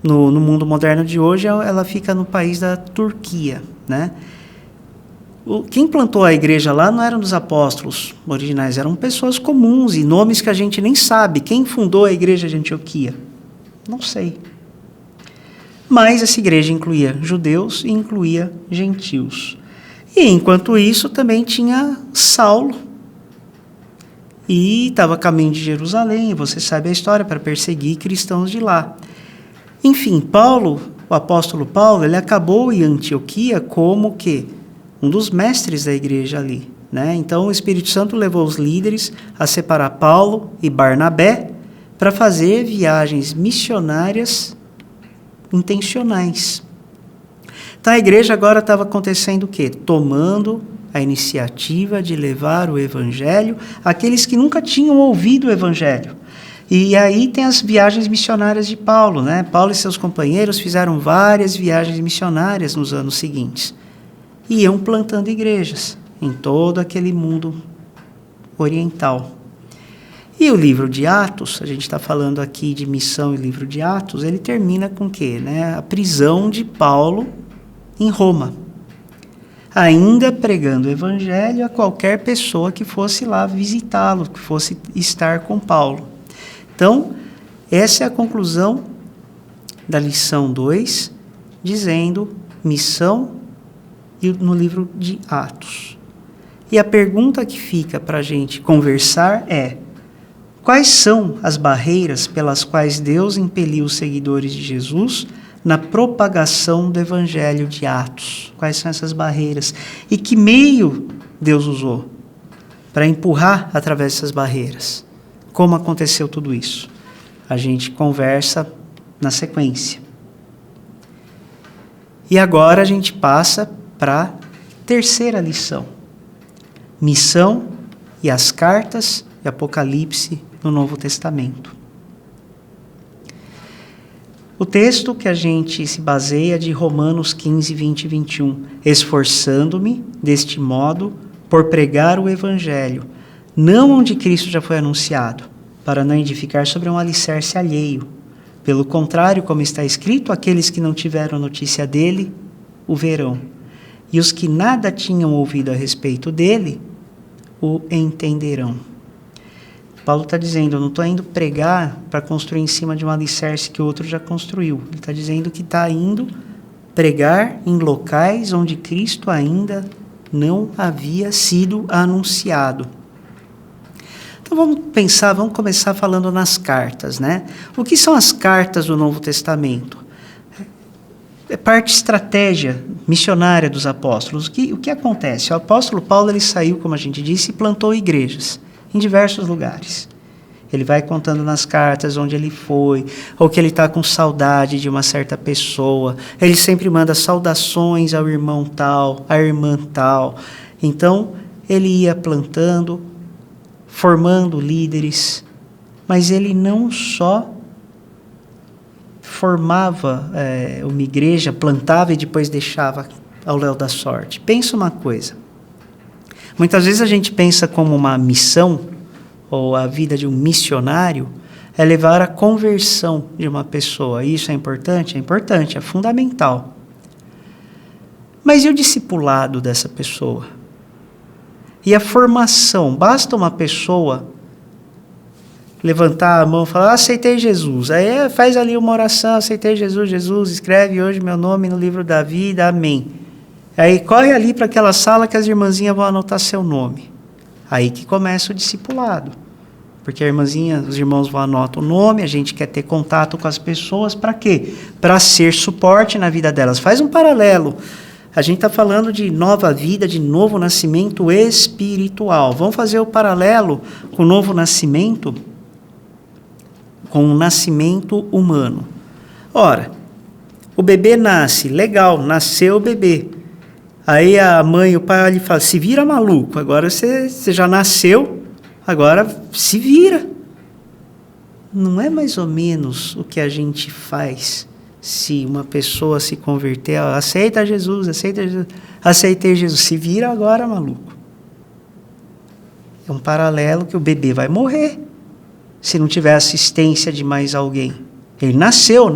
No mundo moderno de hoje, ela fica no país da Turquia, né? Quem plantou a igreja lá não eram os apóstolos originais, eram pessoas comuns e nomes que a gente nem sabe. Quem fundou a igreja de Antioquia? Não sei. Mas essa igreja incluía judeus e incluía gentios. E, enquanto isso, também tinha Saulo, e estava a caminho de Jerusalém, você sabe a história, para perseguir cristãos de lá. Enfim, Paulo, o apóstolo Paulo, ele acabou em Antioquia como que um dos mestres da igreja ali, né? Então, o Espírito Santo levou os líderes a separar Paulo e Barnabé para fazer viagens missionárias intencionais. Então, a igreja agora estava acontecendo o quê? Tomando a iniciativa de levar o evangelho àqueles que nunca tinham ouvido o evangelho. E aí tem as viagens missionárias de Paulo, né? Paulo e seus companheiros fizeram várias viagens missionárias nos anos seguintes. E iam plantando igrejas em todo aquele mundo oriental. E o livro de Atos, a gente está falando aqui de missão e livro de Atos, ele termina com o quê? Né? A prisão de Paulo em Roma, ainda pregando o evangelho a qualquer pessoa que fosse lá visitá-lo, que fosse estar com Paulo. Então, essa é a conclusão da lição 2, dizendo missão no livro de Atos. E a pergunta que fica para a gente conversar é: quais são as barreiras pelas quais Deus impeliu os seguidores de Jesus na propagação do Evangelho de Atos? Quais são essas barreiras? E que meio Deus usou para empurrar através dessas barreiras? Como aconteceu tudo isso? A gente conversa na sequência. E agora a gente passa para a terceira lição. Missão e as cartas e Apocalipse no Novo Testamento. O texto que a gente se baseia é de Romanos 15, 20 e 21. Esforçando-me, deste modo, por pregar o Evangelho, não onde Cristo já foi anunciado, para não edificar sobre um alicerce alheio. Pelo contrário, como está escrito, aqueles que não tiveram notícia dele, o verão. E os que nada tinham ouvido a respeito dele, o entenderão. Paulo está dizendo, eu não estou indo pregar para construir em cima de um alicerce que o outro já construiu. Ele está dizendo que está indo pregar em locais onde Cristo ainda não havia sido anunciado. Então vamos começar falando nas cartas, né? O que são as cartas do Novo Testamento? É parte estratégia missionária dos apóstolos. O que acontece? O apóstolo Paulo ele saiu, como a gente disse, e plantou igrejas em diversos lugares. Ele vai contando nas cartas onde ele foi, ou que ele está com saudade de uma certa pessoa. Ele sempre manda saudações ao irmão tal, à irmã tal. Então, ele ia plantando, formando líderes, mas ele não só formava uma igreja, plantava e depois deixava ao léu da sorte. Pensa uma coisa. Muitas vezes a gente pensa como uma missão, ou a vida de um missionário, é levar a conversão de uma pessoa. Isso é importante? É importante, é fundamental. Mas e o discipulado dessa pessoa? E a formação? Basta uma pessoa levantar a mão e falar, aceitei Jesus. Aí faz ali uma oração, aceitei Jesus, Jesus, escreve hoje meu nome no livro da vida, amém. Aí corre ali para aquela sala que as irmãzinhas vão anotar seu nome. Aí que começa o discipulado. Porque a irmãzinha, os irmãos vão anotar o nome, a gente quer ter contato com as pessoas, para quê? Para ser suporte na vida delas. Faz um paralelo. A gente está falando de nova vida, de novo nascimento espiritual. Vamos fazer o paralelo com o novo nascimento, com o nascimento humano. Ora, o bebê nasce, legal, nasceu o bebê. Aí a mãe e o pai lhe falam, se vira maluco, agora você já nasceu, agora se vira. Não é mais ou menos o que a gente faz se uma pessoa se converter, aceita Jesus, aceitei Jesus, se vira agora maluco. É um paralelo que o bebê vai morrer se não tiver assistência de mais alguém. Ele nasceu,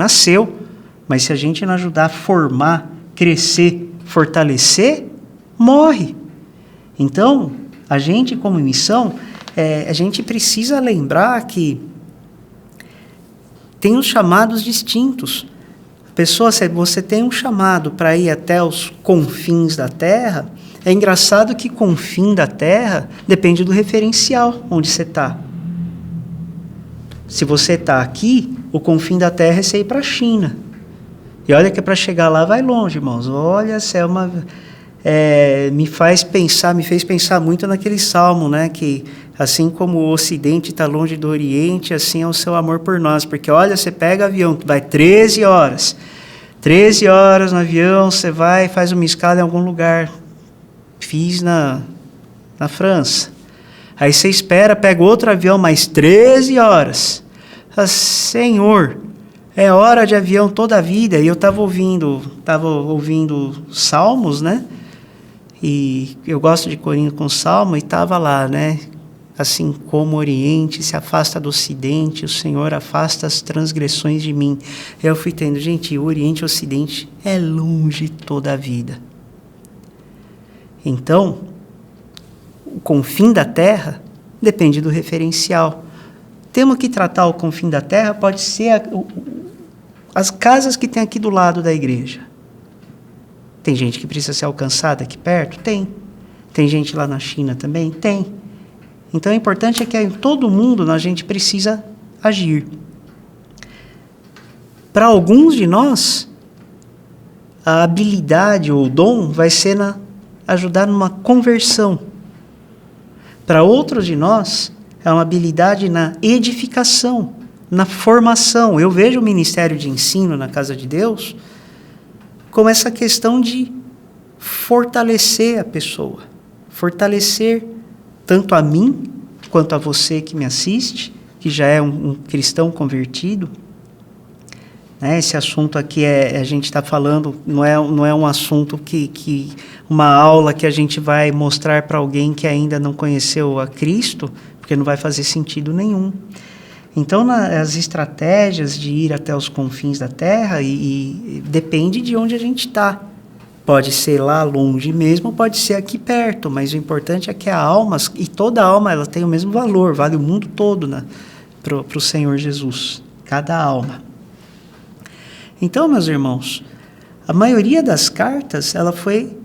mas se a gente não ajudar a formar, crescer, fortalecer, morre. Então, a gente como missão, a gente precisa lembrar que tem os chamados distintos. Pessoa, se você tem um chamado para ir até os confins da terra, é engraçado que confim da terra depende do referencial onde você está. Se você está aqui, o confim da terra é você ir para a China. E olha que para chegar lá vai longe, irmãos. Olha, me fez pensar muito naquele salmo, né? Que assim como o Ocidente está longe do Oriente, assim é o seu amor por nós. Porque olha, você pega avião, vai 13 horas. 13 horas no avião, você vai e faz uma escala em algum lugar. Fiz na França. Aí você espera, pega outro avião, mais 13 horas. Senhor, é hora de avião toda a vida. E eu estava ouvindo salmos, né? E eu gosto de corinho com salmo, e estava lá, né? Assim como o Oriente se afasta do Ocidente, o Senhor afasta as transgressões de mim. Eu fui tendo, gente, o Oriente e o Ocidente é longe toda a vida. Então, o confim da terra depende do referencial. Temos que tratar o confim da terra, pode ser as casas que tem aqui do lado da igreja. Tem gente que precisa ser alcançada aqui perto? Tem Tem gente lá na China também? Tem. Então, o importante é que em todo mundo a gente precisa agir. Para alguns de nós, a habilidade ou o dom vai ser ajudar numa conversão. Para outros de nós, é uma habilidade na edificação, na formação. Eu vejo o ministério de ensino na Casa de Deus como essa questão de fortalecer a pessoa. Fortalecer tanto a mim, quanto a você que me assiste, que já é um cristão convertido. Esse assunto aqui, a gente está falando, não é um assunto uma aula que a gente vai mostrar para alguém que ainda não conheceu a Cristo, porque não vai fazer sentido nenhum. Então, as estratégias de ir até os confins da terra, e depende de onde a gente está. Pode ser lá longe mesmo, pode ser aqui perto, mas o importante é que a alma, e toda alma, ela tem o mesmo valor, vale o mundo todo para o Senhor Jesus, cada alma. Então, meus irmãos, a maioria das cartas, ela foi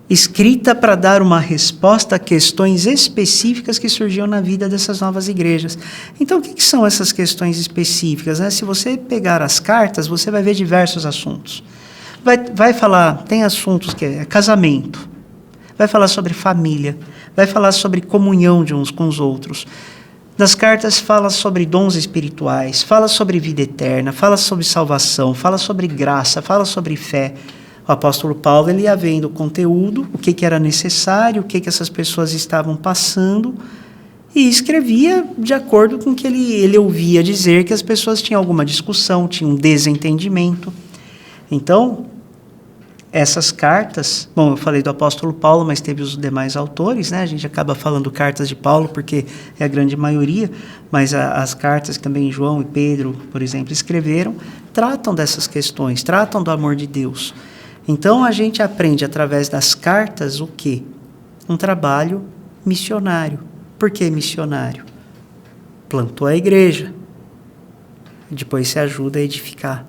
escrita para dar uma resposta a questões específicas que surgiam na vida dessas novas igrejas. Então, o que são essas questões específicas? Se você pegar as cartas, você vai ver diversos assuntos. Vai falar, tem assuntos que é casamento, vai falar sobre família, vai falar sobre comunhão de uns com os outros. Nas cartas fala sobre dons espirituais, fala sobre vida eterna, fala sobre salvação, fala sobre graça, fala sobre fé. O apóstolo Paulo, ele ia vendo o conteúdo, o que era necessário, o que essas pessoas estavam passando, e escrevia de acordo com o que ele ouvia dizer que as pessoas tinham alguma discussão, tinham um desentendimento. Então, essas cartas, eu falei do apóstolo Paulo, mas teve os demais autores, A gente acaba falando cartas de Paulo, porque é a grande maioria, mas as cartas que também João e Pedro, por exemplo, escreveram, tratam dessas questões, tratam do amor de Deus. Então, a gente aprende através das cartas o quê? Um trabalho missionário. Por que missionário? Plantou a igreja, depois se ajuda a edificar.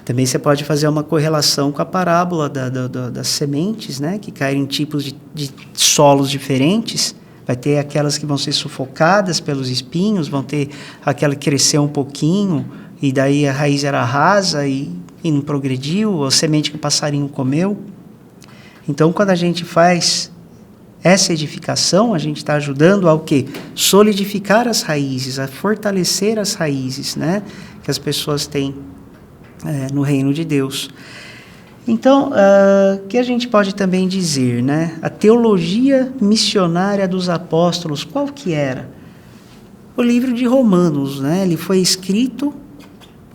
Também você pode fazer uma correlação com a parábola das sementes, que caem em tipos de solos diferentes. Vai ter aquelas que vão ser sufocadas pelos espinhos, vão ter aquela que cresceu um pouquinho, e daí a raiz era rasa e não progrediu, a semente que o passarinho comeu. Então, quando a gente faz essa edificação, a gente está ajudando ao quê? Solidificar as raízes, a fortalecer as raízes, que as pessoas têm no reino de Deus. Então, o que a gente pode também dizer, A teologia missionária dos apóstolos, qual que era? O livro de Romanos, Ele foi escrito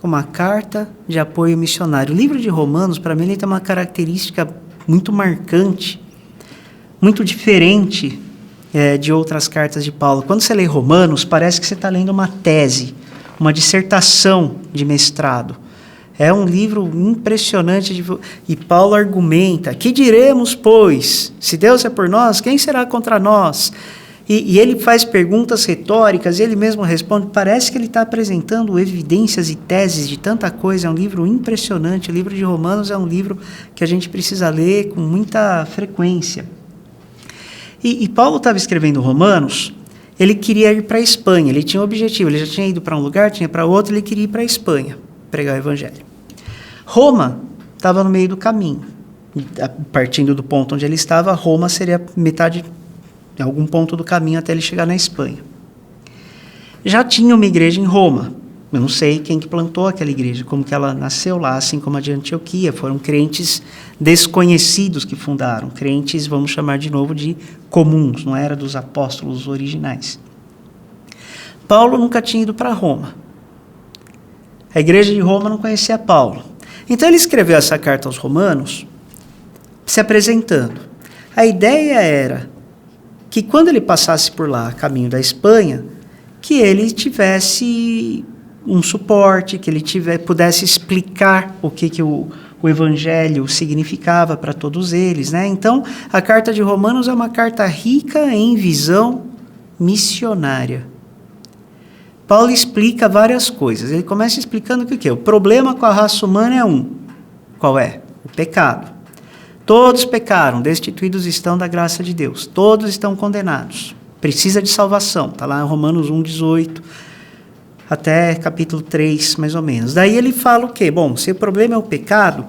como uma carta de apoio missionário. O livro de Romanos, para mim, ele tem uma característica muito marcante, muito diferente de outras cartas de Paulo. Quando você lê Romanos, parece que você está lendo uma tese, uma dissertação de mestrado. É um livro impressionante, e Paulo argumenta, que diremos, pois, se Deus é por nós, quem será contra nós? E ele faz perguntas retóricas, ele mesmo responde, parece que ele está apresentando evidências e teses de tanta coisa, é um livro impressionante. O livro de Romanos é um livro que a gente precisa ler com muita frequência. E Paulo estava escrevendo Romanos, ele queria ir para a Espanha, ele tinha um objetivo, ele já tinha ido para um lugar, tinha para outro, ele queria ir para a Espanha, pregar o evangelho. Roma estava no meio do caminho. Partindo do ponto onde ele estava, Roma seria metade, em algum ponto do caminho até ele chegar na Espanha. Já tinha uma igreja em Roma. Eu não sei quem que plantou aquela igreja, como que ela nasceu lá, assim como a de Antioquia. Foram crentes desconhecidos que fundaram. Crentes, vamos chamar de novo de comuns, não era dos apóstolos originais. Paulo nunca tinha ido para Roma. A igreja de Roma não conhecia Paulo. Então ele escreveu essa carta aos romanos, se apresentando. A ideia era que quando ele passasse por lá, a caminho da Espanha, que ele tivesse um suporte, que ele pudesse explicar o que o evangelho significava para todos eles, Então, a carta de Romanos é uma carta rica em visão missionária. Paulo explica várias coisas. Ele começa explicando que o problema com a raça humana é Qual é? O pecado. Todos pecaram, destituídos estão da graça de Deus. Todos estão condenados. Precisa de salvação. Está lá em Romanos 1,18, até capítulo 3, mais ou menos. Daí ele fala o quê? Bom, se o problema é o pecado,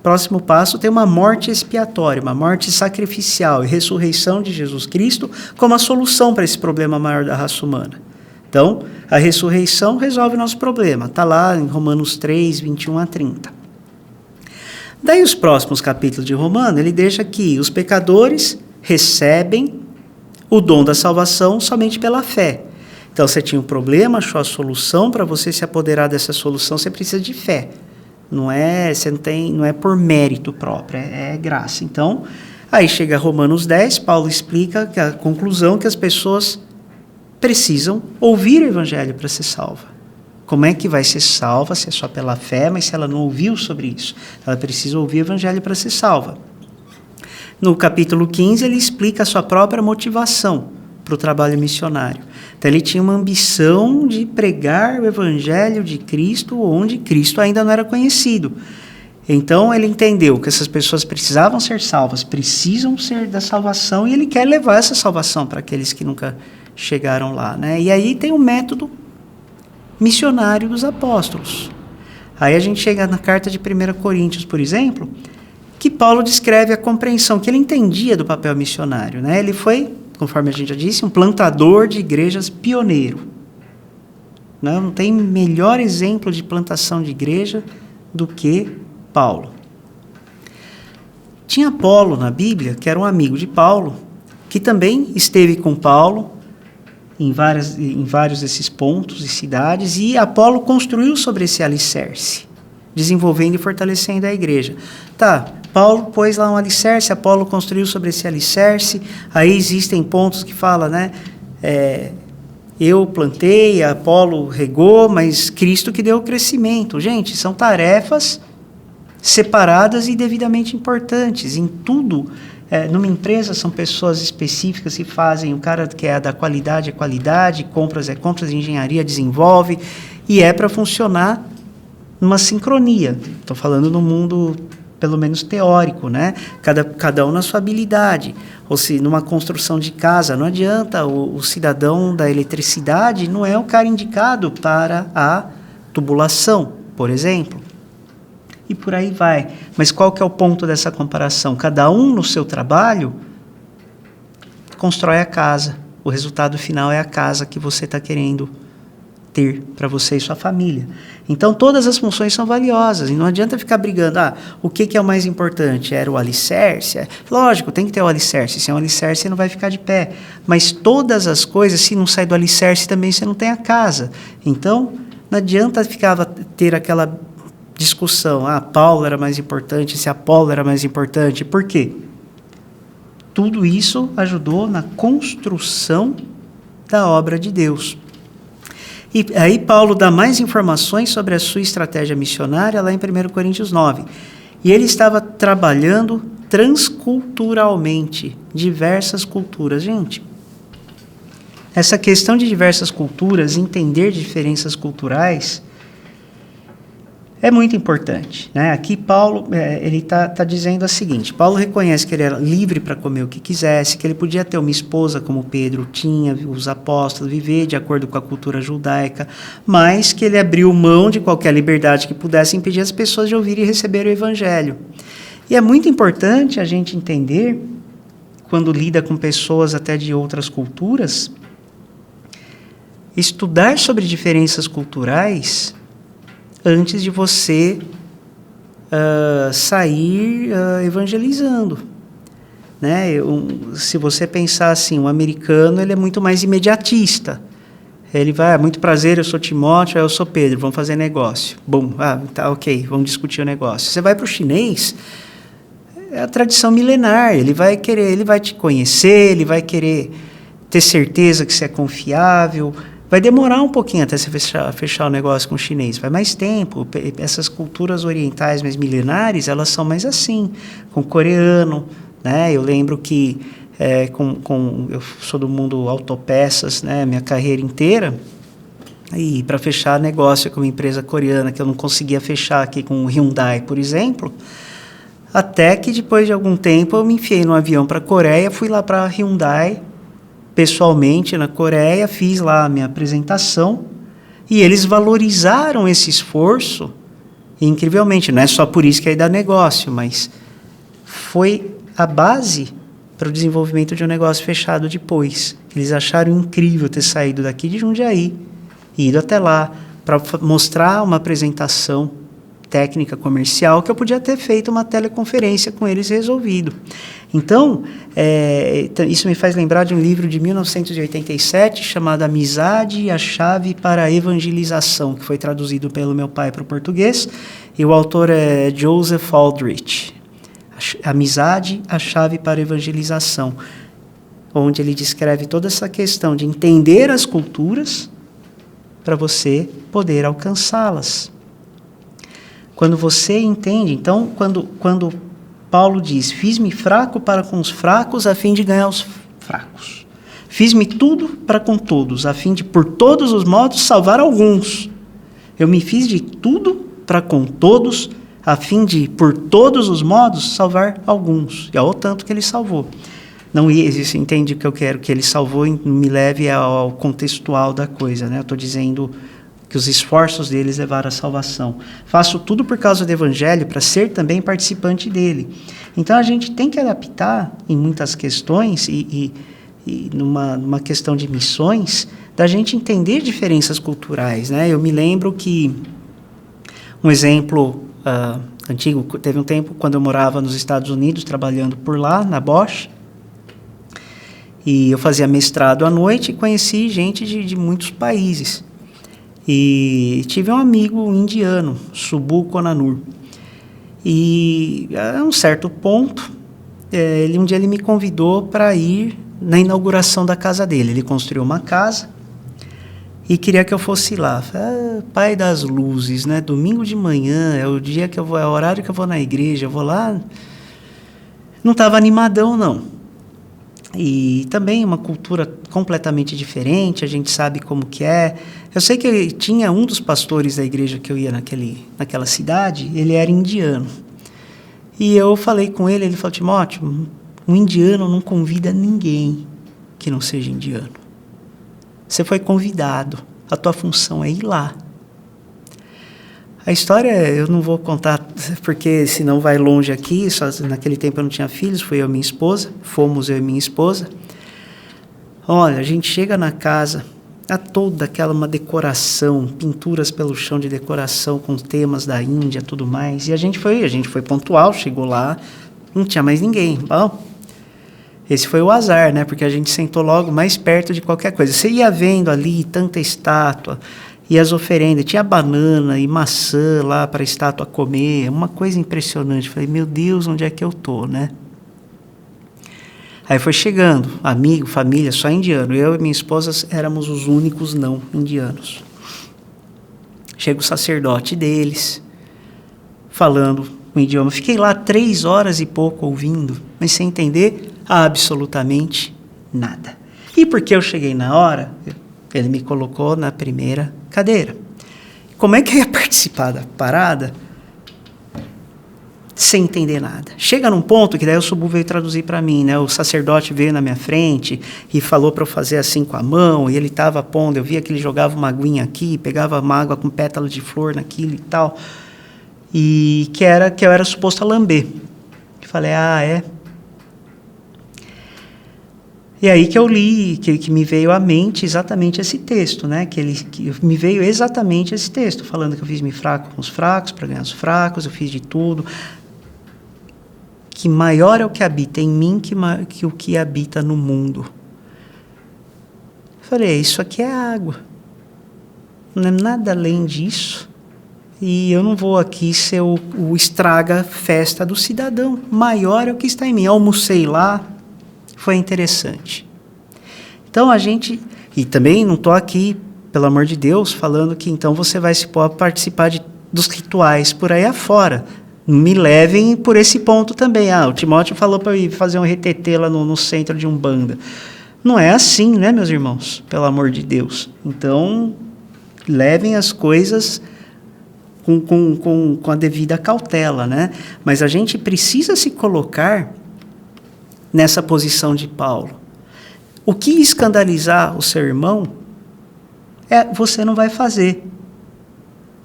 próximo passo tem uma morte expiatória, uma morte sacrificial e ressurreição de Jesus Cristo como a solução para esse problema maior da raça humana. Então, a ressurreição resolve o nosso problema. Está lá em Romanos 3, 21 a 30. Daí os próximos capítulos de Romanos, ele deixa que os pecadores recebem o dom da salvação somente pela fé. Então, você tinha um problema, achou a solução, para você se apoderar dessa solução, você precisa de fé. Não é por mérito próprio, é graça. Então, aí chega Romanos 10, Paulo explica que a conclusão que as pessoas precisam ouvir o evangelho para ser salva. Como é que vai ser salva se é só pela fé, mas se ela não ouviu sobre isso? Ela precisa ouvir o evangelho para ser salva. No capítulo 15, ele explica a sua própria motivação para o trabalho missionário. Então, ele tinha uma ambição de pregar o evangelho de Cristo onde Cristo ainda não era conhecido. Então, ele entendeu que essas pessoas precisavam ser salvas, precisam ser da salvação, e ele quer levar essa salvação para aqueles que nunca chegaram lá, né? E aí tem o método missionário dos apóstolos. Aí a gente chega na carta de 1 Coríntios, por exemplo, que Paulo descreve a compreensão que ele entendia do papel missionário, né? Ele foi, conforme a gente já disse, um plantador de igrejas pioneiro. Não tem melhor exemplo de plantação de igreja do que Paulo. Tinha Apolo na Bíblia, que era um amigo de Paulo, que também esteve com Paulo em vários desses pontos e cidades, e Apolo construiu sobre esse alicerce, desenvolvendo e fortalecendo a igreja. Tá, Paulo pôs lá um alicerce, Apolo construiu sobre esse alicerce, aí existem pontos que falam, né, eu plantei, Apolo regou, mas Cristo que deu o crescimento. Gente, são tarefas separadas e devidamente importantes. Em tudo, numa empresa são pessoas específicas que fazem, o cara que é da qualidade é qualidade, compras é compras, engenharia desenvolve, e é para funcionar numa sincronia. Estou falando no mundo, pelo menos teórico, né? Cada um na sua habilidade. Ou se numa construção de casa, não adianta, o cidadão da eletricidade não é o cara indicado para a tubulação, por exemplo. E por aí vai. Mas qual que é o ponto dessa comparação? Cada um no seu trabalho constrói a casa. O resultado final é a casa que você está querendo ter para você e sua família. Então, todas as funções são valiosas. E não adianta ficar brigando. O que é o mais importante? Era o alicerce? Lógico, tem que ter o alicerce. Sem o alicerce, você não vai ficar de pé. Mas todas as coisas, se não sai do alicerce, também você não tem a casa. Então, não adianta ter aquela discussão, Paulo era mais importante, se Apolo era mais importante. Por quê? Tudo isso ajudou na construção da obra de Deus. E aí Paulo dá mais informações sobre a sua estratégia missionária lá em 1 Coríntios 9. E ele estava trabalhando transculturalmente, diversas culturas. Gente, essa questão de diversas culturas, entender diferenças culturais, é muito importante, né? Aqui Paulo ele está dizendo o seguinte: Paulo reconhece que ele era livre para comer o que quisesse, que ele podia ter uma esposa como Pedro tinha, os apóstolos, viver de acordo com a cultura judaica, mas que ele abriu mão de qualquer liberdade que pudesse impedir as pessoas de ouvir e receber o evangelho. E é muito importante a gente entender, quando lida com pessoas até de outras culturas, estudar sobre diferenças culturais antes de você sair evangelizando, né? Se você pensar assim, o americano ele é muito mais imediatista. Ele vai, muito prazer, eu sou Timóteo, eu sou Pedro, vamos fazer negócio. Bom, tá ok, vamos discutir o negócio. Você vai para o chinês, é a tradição milenar, ele vai te conhecer, ele vai querer ter certeza que você é confiável. Vai demorar um pouquinho até você fechar o negócio com o chinês, vai mais tempo. Essas culturas orientais mais milenares, elas são mais assim, com o coreano, né? Eu lembro que eu sou do mundo autopeças, né? Minha carreira inteira, e para fechar negócio com uma empresa coreana que eu não conseguia fechar aqui com o Hyundai, por exemplo, Até que depois de algum tempo eu me enfiei no avião para a Coreia, fui lá para a Hyundai, pessoalmente na Coreia, fiz lá a minha apresentação e eles valorizaram esse esforço incrivelmente. Não é só por isso que aí dá negócio, mas foi a base para o desenvolvimento de um negócio fechado depois. Eles acharam incrível ter saído daqui de Jundiaí e ido até lá para mostrar uma apresentação técnica comercial que eu podia ter feito uma teleconferência com eles resolvido. Então, isso me faz lembrar de um livro de 1987 chamado Amizade e a Chave para a Evangelização, que foi traduzido pelo meu pai para o português, e o autor é Joseph Aldrich. Amizade, a Chave para a Evangelização, onde ele descreve toda essa questão de entender as culturas para você poder alcançá-las. Quando você entende, então, quando Paulo diz, fiz-me fraco para com os fracos, a fim de ganhar os fracos. Fiz-me tudo para com todos, a fim de, por todos os modos, salvar alguns. Eu me fiz de tudo para com todos, a fim de, por todos os modos, salvar alguns. E ao tanto que ele salvou. Não existe, entende o que eu quero, que ele salvou me leve ao contextual da coisa, né? Eu estou dizendo que os esforços deles levaram à salvação. Faço tudo por causa do Evangelho, para ser também participante dele. Então, a gente tem que adaptar em muitas questões, e numa questão de missões, da gente entender diferenças culturais, né? Eu me lembro que, um exemplo antigo, teve um tempo quando eu morava nos Estados Unidos, trabalhando por lá, na Bosch, e eu fazia mestrado à noite e conheci gente de muitos países. E tive um amigo indiano, Subbu Konanur. E a um certo ponto, um dia ele me convidou para ir na inauguração da casa dele. Ele construiu uma casa e queria que eu fosse lá. Pai das luzes, né? Domingo de manhã, é o dia que eu vou, é o horário que eu vou na igreja, eu vou lá. Não estava animadão, não. E também uma cultura completamente diferente, a gente sabe como que é. Eu sei que tinha um dos pastores da igreja que eu ia naquela cidade, ele era indiano. E eu falei com ele, ele falou, Timóteo, um indiano não convida ninguém que não seja indiano. Você foi convidado, a tua função é ir lá. A história eu não vou contar, porque senão vai longe aqui. Só, naquele tempo eu não tinha filhos, fui eu e minha esposa, fomos eu e minha esposa. Olha, a gente chega na casa, há toda uma decoração, pinturas pelo chão de decoração com temas da Índia, tudo mais. E a gente foi pontual, chegou lá, não tinha mais ninguém. Bom, esse foi o azar, né? Porque a gente sentou logo mais perto de qualquer coisa. Você ia vendo ali tanta estátua, e as oferendas, tinha banana e maçã lá para a estátua comer, uma coisa impressionante. Falei, meu Deus, onde é que eu estou, né? Aí foi chegando, amigo, família, só indiano. Eu e minha esposa éramos os únicos não indianos. Chega o sacerdote deles, falando o idioma. Fiquei lá 3 horas e pouco ouvindo, mas sem entender absolutamente nada. E porque eu cheguei na hora, ele me colocou na primeira cadeira. Como é que eu ia participar da parada sem entender nada? Chega num ponto que daí o Subbu veio traduzir para mim, né? O sacerdote veio na minha frente e falou para eu fazer assim com a mão, e ele estava pondo, eu via que ele jogava uma aguinha aqui, pegava uma água com pétala de flor naquilo e tal, e que eu era suposto a lamber. Eu falei, é? E aí que eu li, que me veio à mente exatamente esse texto, né? Que me veio exatamente esse texto, falando que eu fiz-me fraco com os fracos, para ganhar os fracos, eu fiz de tudo. Que maior é o que habita em mim que o que habita no mundo. Eu falei, isso aqui é água. Não é nada além disso. E eu não vou aqui ser o estraga-festa do cidadão. Maior é o que está em mim. Eu almocei lá. Foi interessante. Então e também não estou aqui, pelo amor de Deus, falando que então você vai se pôr a participar dos rituais por aí afora. Me levem por esse ponto também. O Timóteo falou para eu ir fazer um retetê lá no centro de Umbanda. Não é assim, né, meus irmãos? Pelo amor de Deus. Então, levem as coisas com a devida cautela, né? Mas a gente precisa se colocar nessa posição de Paulo. O que escandalizar o seu irmão, você não vai fazer.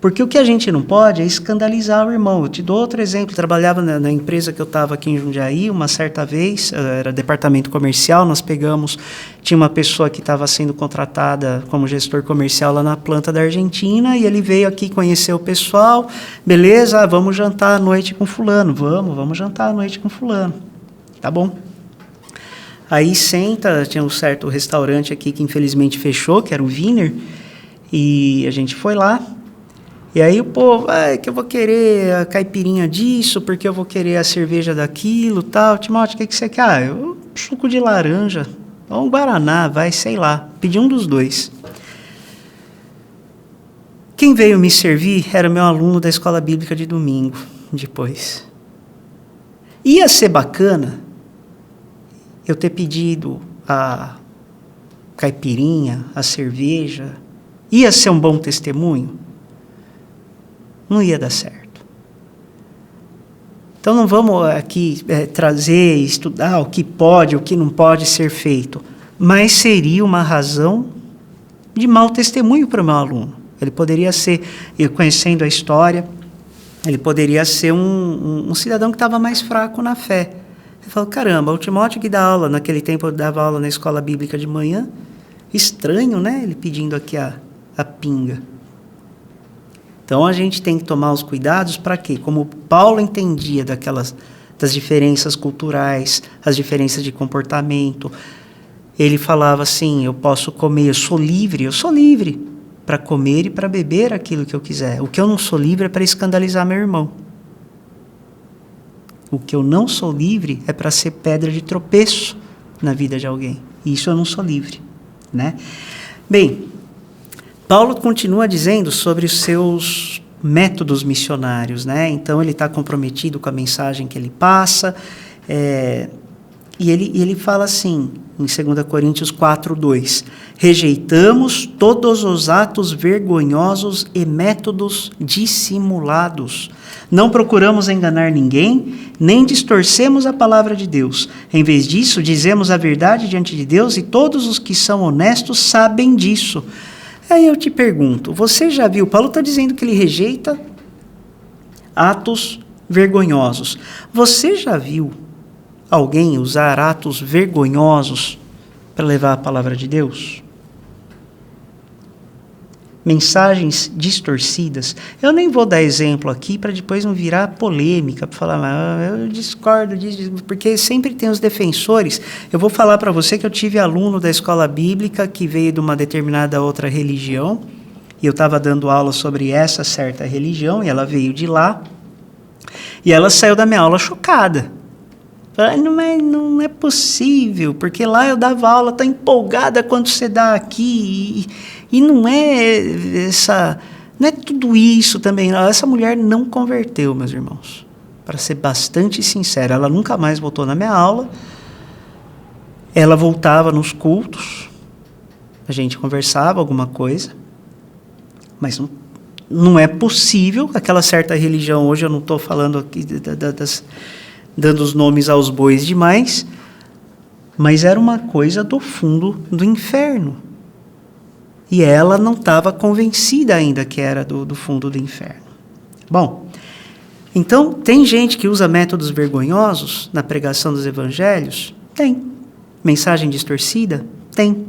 Porque o que a gente não pode é escandalizar o irmão. Eu te dou outro exemplo. Eu trabalhava na empresa que eu estava aqui em Jundiaí, uma certa vez, era departamento comercial, nós pegamos, tinha uma pessoa que estava sendo contratada como gestor comercial lá na planta da Argentina, e ele veio aqui conhecer o pessoal, beleza, vamos jantar à noite com fulano, vamos jantar à noite com fulano, tá bom. Aí senta, tinha um certo restaurante aqui que infelizmente fechou, que era o Wiener, e a gente foi lá. E aí o povo, que eu vou querer a caipirinha disso, porque eu vou querer a cerveja daquilo, tal. Timóteo, o que você quer? Eu suco de laranja, ou um guaraná, sei lá. Pedi um dos dois. Quem veio me servir era meu aluno da escola bíblica de domingo, depois. Ia ser bacana eu ter pedido a caipirinha, a cerveja. Ia ser um bom testemunho? Não ia dar certo. Então não vamos aqui trazer, estudar o que pode, o que não pode ser feito, mas seria uma razão de mau testemunho para o meu aluno. Ele poderia ser, eu conhecendo a história, ele poderia ser um cidadão que estava mais fraco na fé. Ele falou, caramba, o Timóteo que dá aula, naquele tempo eu dava aula na escola bíblica de manhã, estranho, né? Ele pedindo aqui a pinga. Então, a gente tem que tomar os cuidados para quê? Como Paulo entendia das diferenças culturais, as diferenças de comportamento, ele falava assim, eu posso comer, eu sou livre para comer e para beber aquilo que eu quiser. O que eu não sou livre é para escandalizar meu irmão. O que eu não sou livre é para ser pedra de tropeço na vida de alguém. Isso eu não sou livre, né? Bem, Paulo continua dizendo sobre os seus métodos missionários, né? Então, ele está comprometido com a mensagem que ele passa, e ele fala assim, em 2 Coríntios 4:2, rejeitamos todos os atos vergonhosos e métodos dissimulados. Não procuramos enganar ninguém, nem distorcemos a palavra de Deus. Em vez disso, dizemos a verdade diante de Deus, e todos os que são honestos sabem disso. Aí eu te pergunto, você já viu, Paulo está dizendo que ele rejeita atos vergonhosos. Você já viu alguém usar atos vergonhosos para levar a palavra de Deus? Mensagens distorcidas. Eu nem vou dar exemplo aqui para depois não virar polêmica, para falar, eu discordo disso, porque sempre tem os defensores. Eu vou falar para você que eu tive aluno da escola bíblica que veio de uma determinada outra religião, e eu estava dando aula sobre essa certa religião, e ela veio de lá, e ela saiu da minha aula chocada. Não é possível, porque lá eu dava aula tão empolgada quanto você dá aqui, e não é tudo isso também. Essa mulher não converteu, meus irmãos. Para ser bastante sincero, ela nunca mais voltou na minha aula. Ela voltava nos cultos, a gente conversava alguma coisa, mas não é possível. Aquela certa religião, hoje eu não estou falando aqui dando os nomes aos bois demais, mas era uma coisa do fundo do inferno. E ela não estava convencida ainda que era do fundo do inferno. Bom, então, tem gente que usa métodos vergonhosos na pregação dos evangelhos? Tem. Mensagem distorcida? Tem.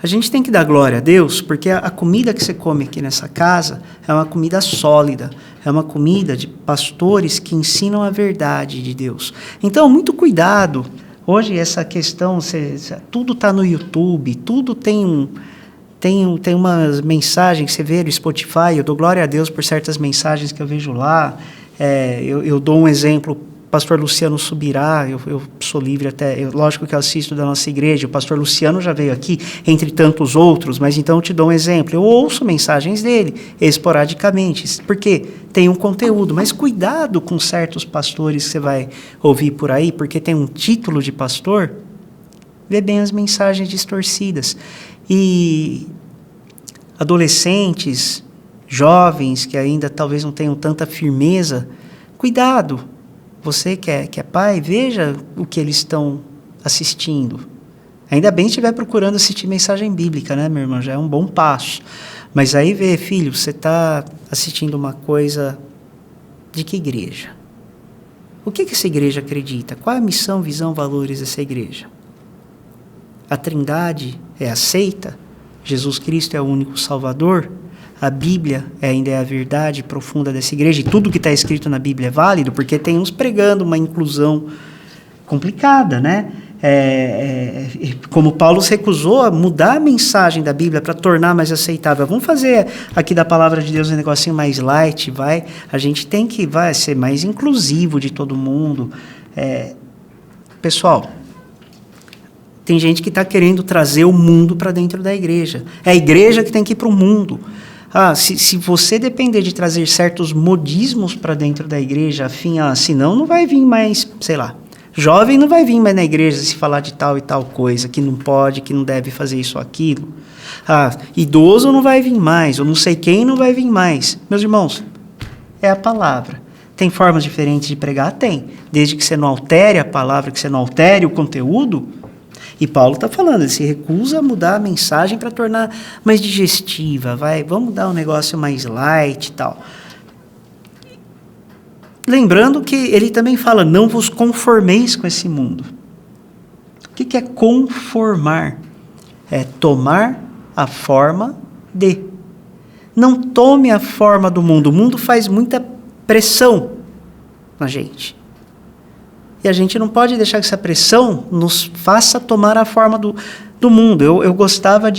A gente tem que dar glória a Deus, porque a comida que você come aqui nessa casa é uma comida sólida, é uma comida de pastores que ensinam a verdade de Deus. Então, muito cuidado. Hoje, essa questão, tudo está no YouTube, tudo tem umas mensagens que você vê no Spotify. Eu dou glória a Deus por certas mensagens que eu vejo lá. Eu dou um exemplo, pastor Luciano Subirá, eu sou livre até, lógico que eu assisto da nossa igreja, o pastor Luciano já veio aqui, entre tantos outros, mas então eu te dou um exemplo. Eu ouço mensagens dele, esporadicamente, porque tem um conteúdo, mas cuidado com certos pastores que você vai ouvir por aí, porque tem um título de pastor, vê bem as mensagens distorcidas. E adolescentes, jovens que ainda talvez não tenham tanta firmeza, cuidado. Você que é pai, veja o que eles estão assistindo. Ainda bem se estiver procurando assistir mensagem bíblica, né, meu irmão? Já é um bom passo. Mas aí vê, filho, você está assistindo uma coisa de que igreja? O que essa igreja acredita? Qual é a missão, visão, valores dessa igreja? A Trindade é aceita? Jesus Cristo é o único Salvador? A Bíblia ainda é a verdade profunda dessa igreja? E tudo que está escrito na Bíblia é válido? Porque tem uns pregando uma inclusão complicada, né? Como Paulo se recusou a mudar a mensagem da Bíblia para tornar mais aceitável. Vamos fazer aqui da palavra de Deus um negocinho mais light, vai? A gente tem que ser mais inclusivo de todo mundo. Pessoal, tem gente que está querendo trazer o mundo para dentro da igreja. É a igreja que tem que ir para o mundo. Se você depender de trazer certos modismos para dentro da igreja, senão não vai vir mais, sei lá, jovem não vai vir mais na igreja se falar de tal e tal coisa, que não pode, que não deve fazer isso ou aquilo. Idoso não vai vir mais, ou não sei quem não vai vir mais. Meus irmãos, é a palavra. Tem formas diferentes de pregar? Tem. Desde que você não altere a palavra, que você não altere o conteúdo. E Paulo está falando, ele se recusa a mudar a mensagem para tornar mais digestiva. Vamos dar um negócio mais light e tal. Lembrando que ele também fala, não vos conformeis com esse mundo. O que é conformar? É tomar a forma de. Não tome a forma do mundo. O mundo faz muita pressão na gente. E a gente não pode deixar que essa pressão nos faça tomar a forma do mundo. Eu gostava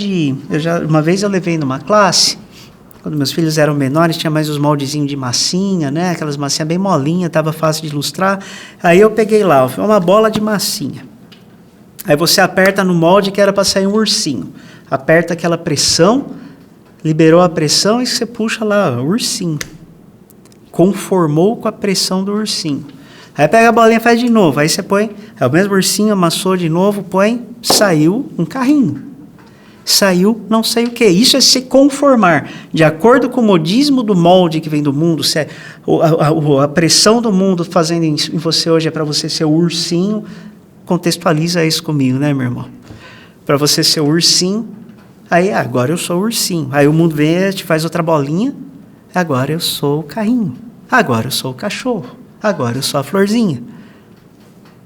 uma vez eu levei numa classe, quando meus filhos eram menores, tinha mais os moldezinhos de massinha, né? Aquelas massinhas bem molinhas, estava fácil de ilustrar. Aí eu peguei lá, uma bola de massinha. Aí você aperta no molde que era para sair um ursinho. Aperta aquela pressão, liberou a pressão e você puxa lá, o ursinho. Conformou com a pressão do ursinho. Aí pega a bolinha e faz de novo. Aí você põe, o mesmo ursinho, amassou de novo, põe, saiu um carrinho. Saiu não sei o que. Isso é se conformar. De acordo com o modismo do molde que vem do mundo, se a pressão do mundo fazendo em você hoje é para você ser o ursinho, contextualiza isso comigo, né, meu irmão? Para você ser o ursinho, aí agora eu sou o ursinho. Aí o mundo vem, te faz outra bolinha, agora eu sou o carrinho. Agora eu sou o cachorro. Agora eu sou a florzinha.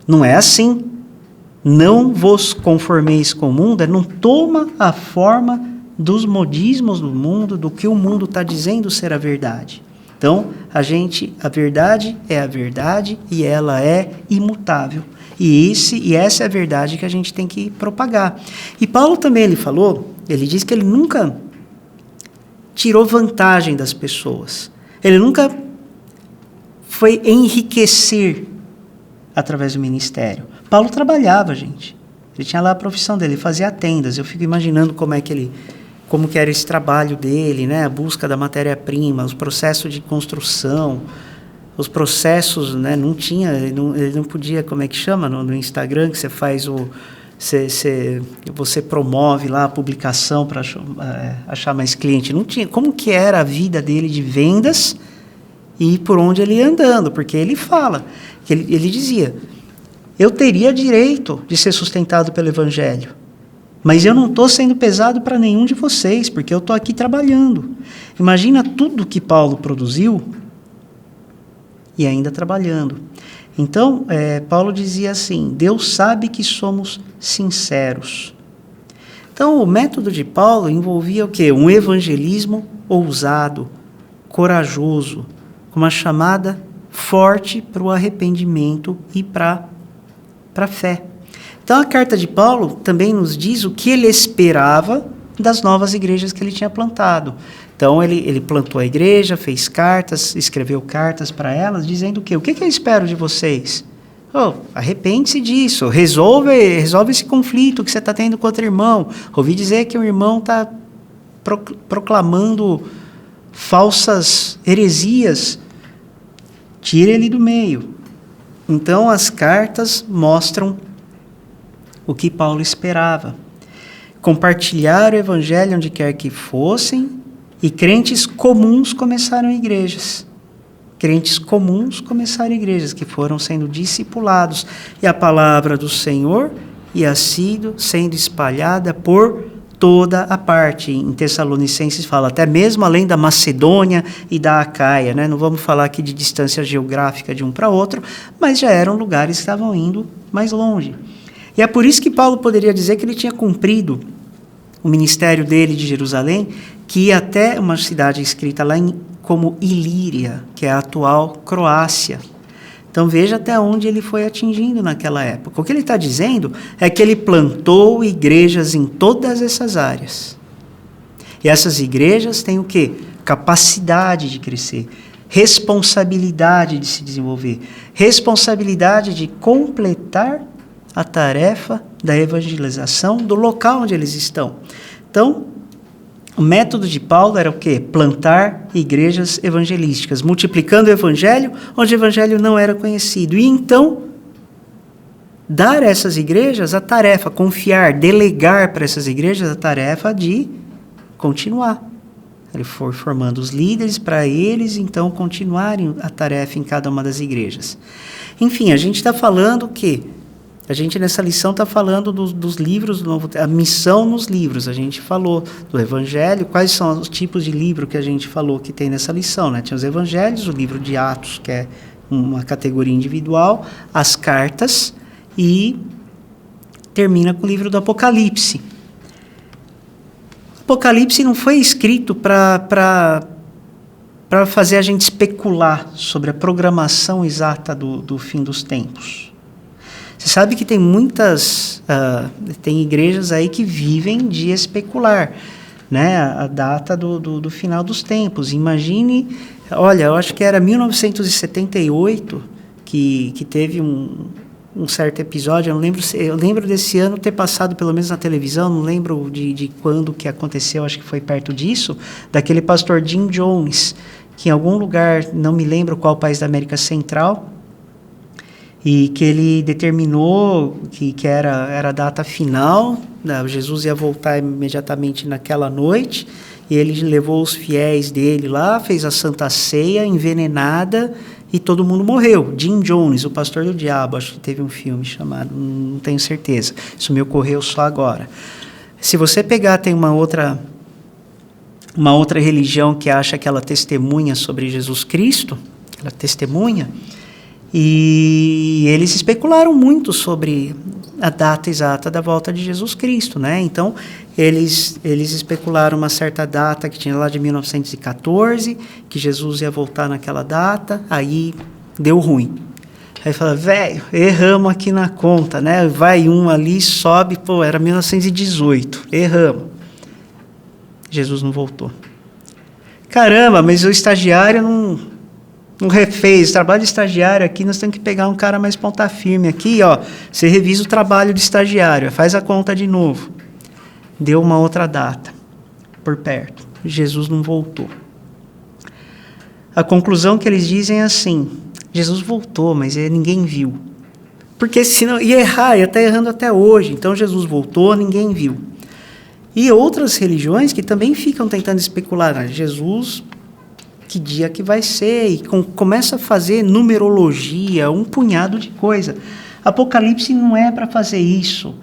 Não é assim. Não vos conformeis com o mundo, não toma a forma dos modismos do mundo, do que o mundo está dizendo ser a verdade. Então, a verdade é a verdade e ela é imutável. E essa é a verdade que a gente tem que propagar. E Paulo também, ele diz que ele nunca tirou vantagem das pessoas. Ele nunca foi enriquecer através do ministério. Paulo trabalhava, gente. Ele tinha lá a profissão dele, ele fazia tendas. Eu fico imaginando como que era esse trabalho dele, né? A busca da matéria-prima, os processos de construção, os processos, né? Ele não podia, como é que chama no Instagram, que você faz você promove lá a publicação para achar mais cliente. Não tinha. Como que era a vida dele de vendas e por onde ele ia andando? Porque ele fala, que ele dizia, eu teria direito de ser sustentado pelo Evangelho, mas eu não estou sendo pesado para nenhum de vocês, porque eu estou aqui trabalhando. Imagina tudo que Paulo produziu e ainda trabalhando. Então, Paulo dizia assim, Deus sabe que somos sinceros. Então, o método de Paulo envolvia o quê? Um evangelismo ousado, corajoso, com uma chamada forte para o arrependimento e para a fé. Então, a carta de Paulo também nos diz o que ele esperava das novas igrejas que ele tinha plantado. Então, ele plantou a igreja, fez cartas, escreveu cartas para elas, dizendo o quê? O que eu espero de vocês? Arrepende-se disso, resolve esse conflito que você está tendo com outro irmão. Ouvi dizer que o irmão está proclamando falsas heresias. Tira ele do meio. Então, as cartas mostram o que Paulo esperava. Compartilhar o evangelho onde quer que fossem E crentes comuns começaram igrejas. Crentes comuns começaram igrejas que foram sendo discipulados. E a palavra do Senhor ia sendo espalhada por toda a parte. Em Tessalonicenses fala, até mesmo além da Macedônia e da Acaia, né? Não vamos falar aqui de distância geográfica de um para outro, mas já eram lugares que estavam indo mais longe. E é por isso que Paulo poderia dizer que ele tinha cumprido o ministério dele de Jerusalém, que ia até uma cidade escrita lá como Ilíria, que é a atual Croácia. Então veja até onde ele foi atingindo naquela época. O que ele está dizendo é que ele plantou igrejas em todas essas áreas. E essas igrejas têm o quê? Capacidade de crescer, responsabilidade de se desenvolver, responsabilidade de completar a tarefa da evangelização do local onde eles estão. Então, o método de Paulo era o quê? Plantar igrejas evangelísticas, multiplicando o evangelho onde o evangelho não era conhecido. E então, dar a essas igrejas a tarefa, confiar, delegar para essas igrejas a tarefa de continuar. Ele foi formando os líderes para eles, então, continuarem a tarefa em cada uma das igrejas. Enfim, a gente está falando que a gente, nessa lição, está falando dos livros do Novo Testamento, a missão nos livros. A gente falou do Evangelho, quais são os tipos de livro que a gente falou que tem nessa lição, né? Tinha os Evangelhos, o livro de Atos, que é uma categoria individual, as cartas, e termina com o livro do Apocalipse. O Apocalipse não foi escrito para fazer a gente especular sobre a programação exata do fim dos tempos. Você sabe que tem tem igrejas aí que vivem de especular, né, a data do final dos tempos. Imagine, olha, eu acho que era 1978 que teve um certo episódio, eu lembro desse ano ter passado pelo menos na televisão, não lembro de quando que aconteceu, acho que foi perto disso, daquele pastor Jim Jones, que em algum lugar, não me lembro qual país da América Central, e que ele determinou que era a data final, Jesus ia voltar imediatamente naquela noite, e ele levou os fiéis dele lá, fez a Santa Ceia envenenada, e todo mundo morreu. Jim Jones, o pastor do diabo, acho que teve um filme chamado, não tenho certeza, isso me ocorreu só agora. Se você pegar, tem uma outra religião que acha que ela testemunha sobre Jesus Cristo, ela testemunha, e eles especularam muito sobre a data exata da volta de Jesus Cristo, né? Então, eles especularam uma certa data que tinha lá de 1914, que Jesus ia voltar naquela data, aí deu ruim. Aí fala, velho, erramos aqui na conta, né? Vai um ali, sobe, era 1918, erramos. Jesus não voltou. Caramba, mas o estagiário não refez. Trabalho de estagiário aqui, nós temos que pegar um cara mais ponta firme aqui, ó. Você revisa o trabalho de estagiário, faz a conta de novo. Deu uma outra data, por perto. Jesus não voltou. A conclusão que eles dizem é assim, Jesus voltou, mas ninguém viu. Porque senão ia errar, ia estar errando até hoje. Então Jesus voltou, ninguém viu. E outras religiões que também ficam tentando especular, Jesus, que dia que vai ser, e começa a fazer numerologia, um punhado de coisa. Apocalipse não é para fazer isso.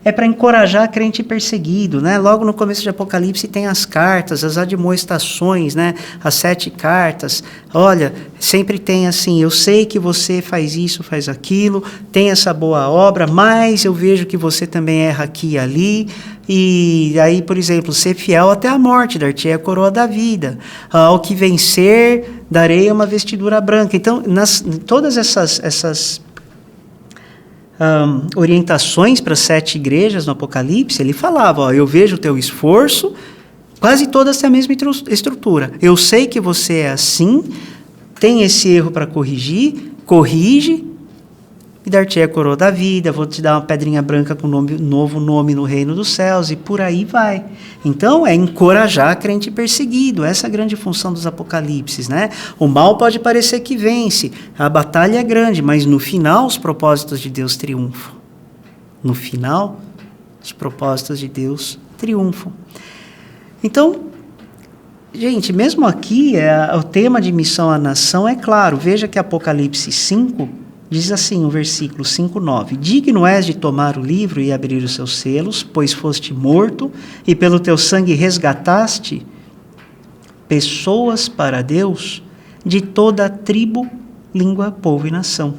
É para encorajar crente perseguido, né? Logo no começo de Apocalipse tem as cartas, as admoestações, né? As 7 cartas. Olha, sempre tem assim, eu sei que você faz isso, faz aquilo, tem essa boa obra, mas eu vejo que você também erra aqui e ali. E aí, por exemplo, ser fiel até a morte, dar-te a coroa da vida. Ao que vencer, darei uma vestidura branca. Então, todas essas orientações para as 7 igrejas no Apocalipse, ele falava, ó, eu vejo o teu esforço, quase todas têm a mesma estrutura. Eu sei que você é assim, tem esse erro para corrigir, corrige, e dar-te a coroa da vida, vou te dar uma pedrinha branca com novo nome no reino dos céus, e por aí vai. Então, é encorajar crente perseguido, essa é a grande função dos apocalipses, né? O mal pode parecer que vence, a batalha é grande, mas no final os propósitos de Deus triunfam. No final, os propósitos de Deus triunfam. Então, Gente, mesmo aqui, o tema de missão à nação é claro. Veja que Apocalipse 5 diz assim, o versículo 5:9. Digno és de tomar o livro e abrir os seus selos, pois foste morto e pelo teu sangue resgataste pessoas para Deus de toda a tribo, língua, povo e nação.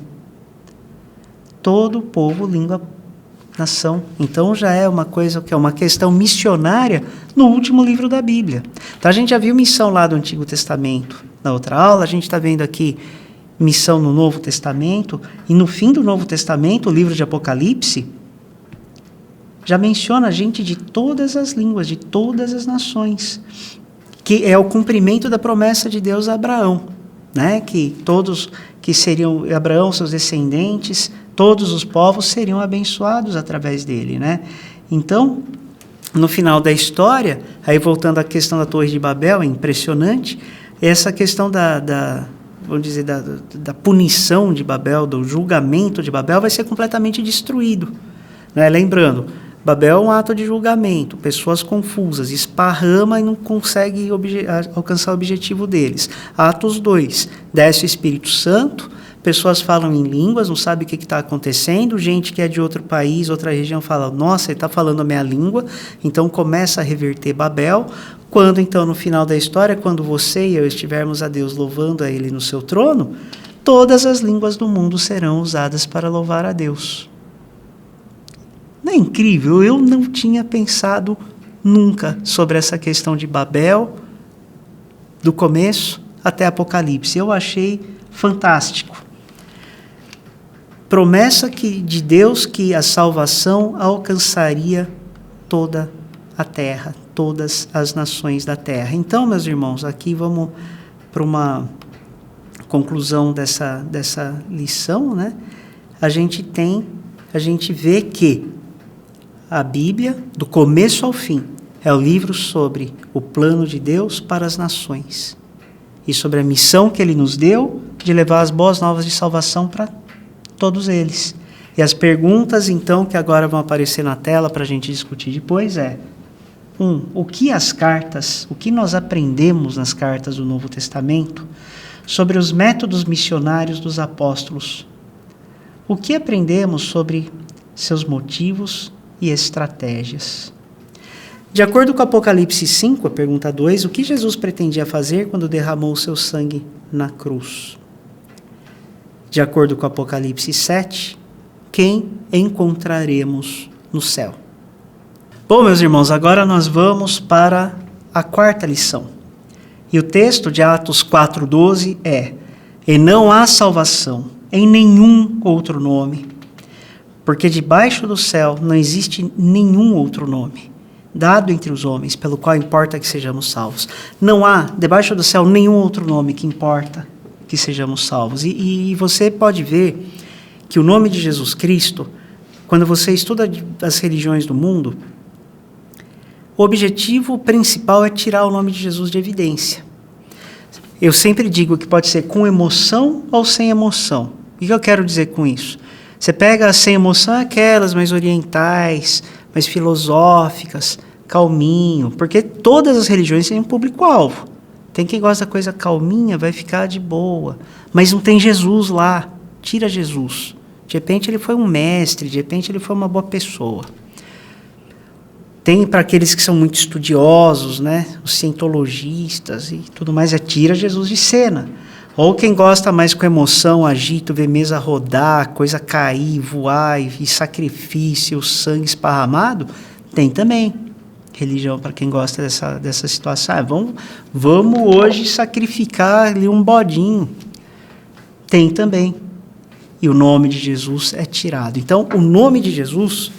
Todo povo, língua, nação. Então já é uma coisa que é uma questão missionária no último livro da Bíblia. Então a gente já viu missão lá do Antigo Testamento na outra aula, a gente está vendo aqui missão no Novo Testamento, e no fim do Novo Testamento, o livro de Apocalipse, já menciona gente de todas as línguas, de todas as nações, que é o cumprimento da promessa de Deus a Abraão, né? Que todos que seriam Abraão, seus descendentes, todos os povos seriam abençoados através dele, né? Então, no final da história, aí voltando à questão da Torre de Babel, é impressionante, essa questão vamos dizer, da punição de Babel, do julgamento de Babel, vai ser completamente destruído, né? Lembrando, Babel é um ato de julgamento, pessoas confusas, esparrama e não consegue alcançar o objetivo deles. Atos 2, desce o Espírito Santo, pessoas falam em línguas, não sabem o que está acontecendo, gente que é de outro país, outra região, fala, nossa, ele está falando a minha língua, então começa a reverter Babel. Quando, então, no final da história, quando você e eu estivermos a Deus louvando a Ele no seu trono, todas as línguas do mundo serão usadas para louvar a Deus. Não é incrível? Eu não tinha pensado nunca sobre essa questão de Babel, do começo até Apocalipse. Eu achei fantástico. Promessa de Deus que a salvação alcançaria toda a terra, todas as nações da terra. Então, meus irmãos, aqui vamos para uma conclusão dessa lição, né? A gente vê que a Bíblia, do começo ao fim, é o livro sobre o plano de Deus para as nações e sobre a missão que Ele nos deu de levar as boas novas de salvação para todos eles. E as perguntas, então, que agora vão aparecer na tela para a gente discutir depois o que nós aprendemos nas cartas do Novo Testamento sobre os métodos missionários dos apóstolos? O que aprendemos sobre seus motivos e estratégias? De acordo com Apocalipse 5, a pergunta 2, o que Jesus pretendia fazer quando derramou o seu sangue na cruz? De acordo com Apocalipse 7, quem encontraremos no céu? Bom, meus irmãos, agora nós vamos para a quarta lição. E o texto de Atos 4:12 é: e não há salvação em nenhum outro nome, porque debaixo do céu não existe nenhum outro nome dado entre os homens, pelo qual importa que sejamos salvos. Não há, debaixo do céu, nenhum outro nome que importa que sejamos salvos. E você pode ver que o nome de Jesus Cristo, quando você estuda as religiões do mundo, o objetivo principal é tirar o nome de Jesus de evidência. Eu sempre digo que pode ser com emoção ou sem emoção. O que eu quero dizer com isso? Você pega sem emoção aquelas mais orientais, mais filosóficas, calminho, porque todas as religiões têm um público-alvo. Tem quem gosta da coisa calminha, vai ficar de boa, mas não tem Jesus lá, tira Jesus. De repente ele foi um mestre, de repente ele foi uma boa pessoa. Tem para aqueles que são muito estudiosos, né, os cientologistas e tudo mais, tira Jesus de cena. Ou quem gosta mais com emoção, agito, ver mesa rodar, coisa cair, voar e sacrifício, sangue esparramado, tem também. Religião para quem gosta dessa situação. Vamos hoje sacrificar ali um bodinho. Tem também. E o nome de Jesus é tirado. Então, o nome de Jesus,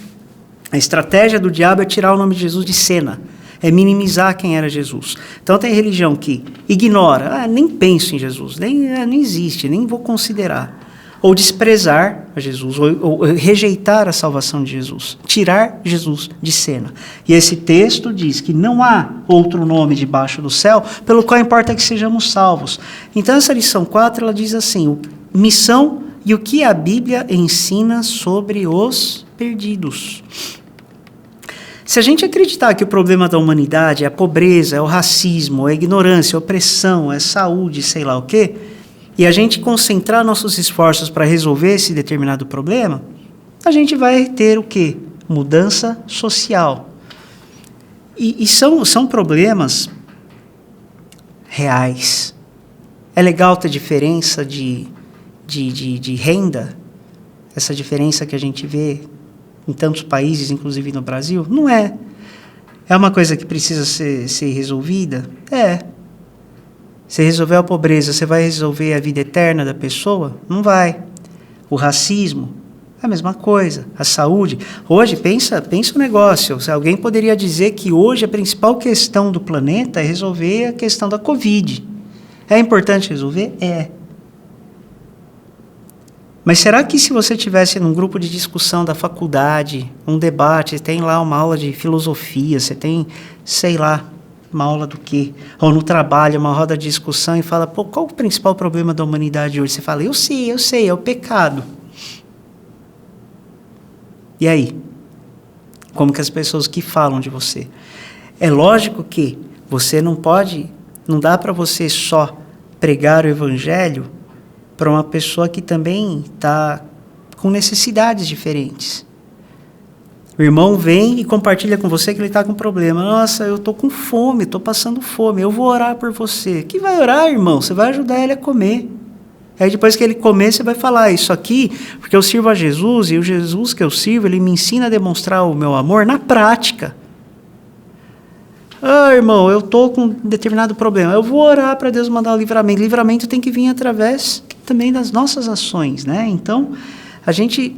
a estratégia do diabo é tirar o nome de Jesus de cena. É minimizar quem era Jesus. Então tem religião que ignora, nem penso em Jesus, não existe, nem vou considerar. Ou desprezar a Jesus, ou rejeitar a salvação de Jesus, tirar Jesus de cena. E esse texto diz que não há outro nome debaixo do céu, pelo qual importa que sejamos salvos. Então essa lição 4, ela diz assim, missão e o que a Bíblia ensina sobre os perdidos. Se a gente acreditar que o problema da humanidade é a pobreza, é o racismo, é a ignorância, é a opressão, é a saúde, sei lá o quê, e a gente concentrar nossos esforços para resolver esse determinado problema, a gente vai ter o quê? Mudança social. E são problemas reais. É legal ter diferença de renda, essa diferença que a gente vê em tantos países, inclusive no Brasil? Não é. É uma coisa que precisa ser resolvida? É. Se resolver a pobreza, você vai resolver a vida eterna da pessoa? Não vai. O racismo, é a mesma coisa. A saúde. Hoje, pensa um negócio. Alguém poderia dizer que hoje a principal questão do planeta é resolver a questão da Covid. É importante resolver? É. Mas será que se você tivesse num grupo de discussão da faculdade, um debate, tem lá uma aula de filosofia, você tem, sei lá, uma aula do quê? Ou no trabalho, uma roda de discussão e fala, pô, qual o principal problema da humanidade hoje? Você fala, eu sei, é o pecado. E aí? Como que as pessoas que falam de você? É lógico que você não dá para você só pregar o evangelho para uma pessoa que também está com necessidades diferentes. O irmão vem e compartilha com você que ele está com problema. Nossa, eu estou com fome, estou passando fome, eu vou orar por você. Que vai orar, irmão? Você vai ajudar ele a comer. Aí depois que ele comer, você vai falar, isso aqui, porque eu sirvo a Jesus, e o Jesus que eu sirvo, ele me ensina a demonstrar o meu amor na prática. Ah, irmão, eu estou com um determinado problema. Eu vou orar para Deus mandar o livramento. Livramento tem que vir através também das nossas ações, né? Então, a gente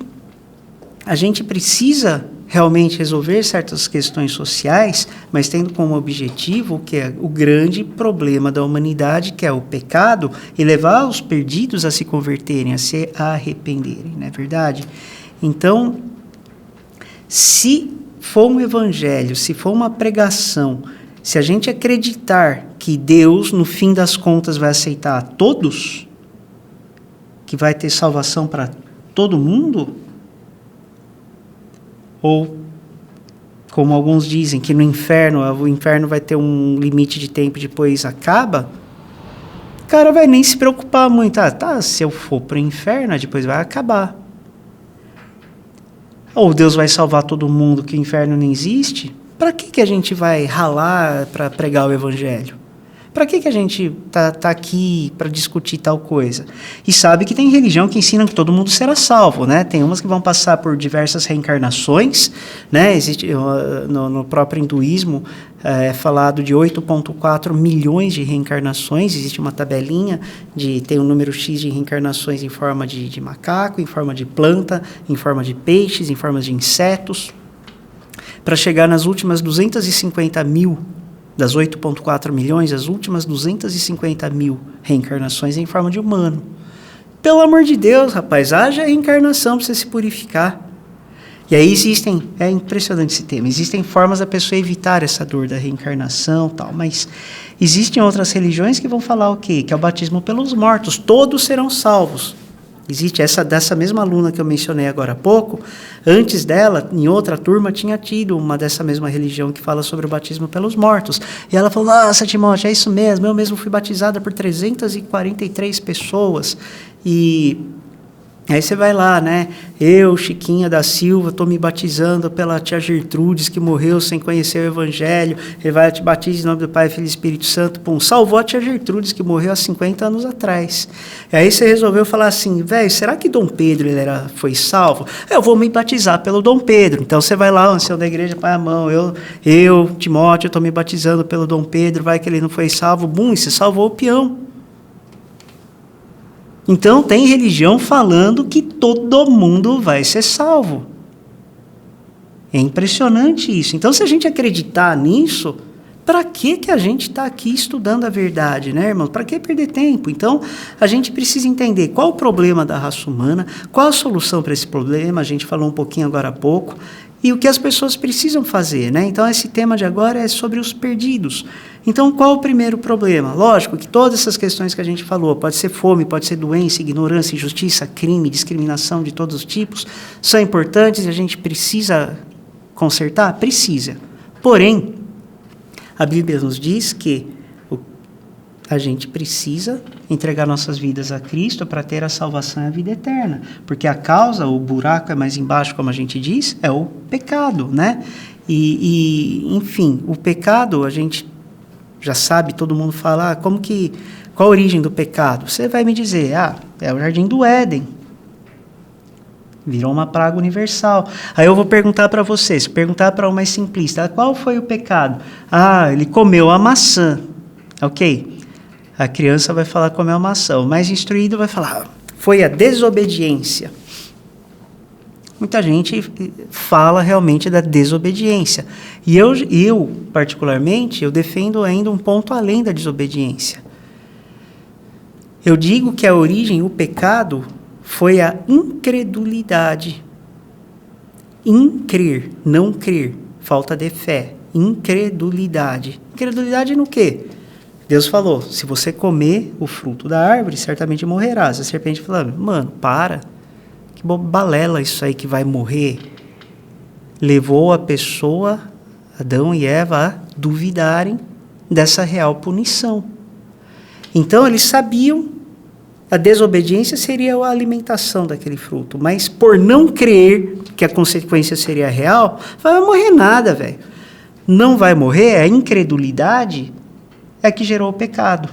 precisa realmente resolver certas questões sociais, mas tendo como objetivo o que é o grande problema da humanidade, que é o pecado, e levar os perdidos a se converterem, a se arrependerem, não é verdade? Então, se for um evangelho, se for uma pregação, se a gente acreditar que Deus, no fim das contas, vai aceitar a todos, que vai ter salvação para todo mundo, ou, como alguns dizem, que no inferno, o inferno vai ter um limite de tempo e depois acaba, o cara vai nem se preocupar muito. Se eu for para o inferno, depois vai acabar. Ou Deus vai salvar todo mundo, que o inferno não existe? Para que a gente vai ralar para pregar o evangelho? Para que a gente tá aqui para discutir tal coisa? E sabe que tem religião que ensina que todo mundo será salvo, né? Tem umas que vão passar por diversas reencarnações, né? Existe, no próprio hinduísmo é falado de 8,4 milhões de reencarnações. Existe uma tabelinha, tem um número X de reencarnações em forma de macaco, em forma de planta, em forma de peixes, em forma de insetos, para chegar nas últimas 250 mil, das 8,4 milhões, as últimas 250 mil reencarnações em forma de humano. Pelo amor de Deus, rapaz, haja reencarnação para você se purificar. E aí é impressionante esse tema, existem formas da pessoa evitar essa dor da reencarnação, tal, mas existem outras religiões que vão falar o quê? Que é o batismo pelos mortos, todos serão salvos. Existe dessa mesma aluna que eu mencionei agora há pouco, antes dela, em outra turma, tinha tido uma dessa mesma religião que fala sobre o batismo pelos mortos. E ela falou, nossa, Timóteo, é isso mesmo, eu mesmo fui batizada por 343 pessoas. E aí você vai lá, né? Eu, Chiquinha da Silva, estou me batizando pela tia Gertrudes, que morreu sem conhecer o Evangelho. Ele vai te batizar em nome do Pai, Filho e Espírito Santo. Pum, salvou a tia Gertrudes, que morreu há 50 anos atrás. E aí você resolveu falar assim, velho, será que Dom Pedro foi salvo? Eu vou me batizar pelo Dom Pedro. Então você vai lá, o ancião da igreja, põe a mão. Eu Timóteo, estou me batizando pelo Dom Pedro, vai que ele não foi salvo. Bum, e você salvou o peão. Então, tem religião falando que todo mundo vai ser salvo. É impressionante isso. Então, se a gente acreditar nisso, para que a gente está aqui estudando a verdade, né, irmão? Para que perder tempo? Então, a gente precisa entender qual o problema da raça humana, qual a solução para esse problema, a gente falou um pouquinho agora há pouco, e o que as pessoas precisam fazer, né? Então, esse tema de agora é sobre os perdidos. Então, qual o primeiro problema? Lógico que todas essas questões que a gente falou, pode ser fome, pode ser doença, ignorância, injustiça, crime, discriminação de todos os tipos, são importantes e a gente precisa consertar? Precisa. Porém, a Bíblia nos diz que a gente precisa entregar nossas vidas a Cristo para ter a salvação e a vida eterna. Porque a causa, o buraco é mais embaixo, como a gente diz, é o pecado, né? Enfim, o pecado, a gente já sabe, todo mundo fala, qual a origem do pecado? Você vai me dizer, é o jardim do Éden. Virou uma praga universal. Aí eu vou perguntar para vocês, perguntar para o mais simplista, qual foi o pecado? Ele comeu a maçã. Ok. A criança vai falar comeu a maçã. O mais instruído vai falar, foi a desobediência. Muita gente fala realmente da desobediência. E eu particularmente, eu defendo ainda um ponto além da desobediência. Eu digo que a origem, o pecado, foi a incredulidade. Increr, não crer, falta de fé. Incredulidade. Incredulidade no quê? Deus falou, se você comer o fruto da árvore, certamente morrerás. A serpente falou, mano, para. Que balela isso aí que vai morrer. Levou a pessoa, Adão e Eva, a duvidarem dessa real punição. Então, eles sabiam, a desobediência seria a alimentação daquele fruto. Mas, por não crer que a consequência seria real, não vai morrer nada, velho. Não vai morrer, a incredulidade é que gerou o pecado.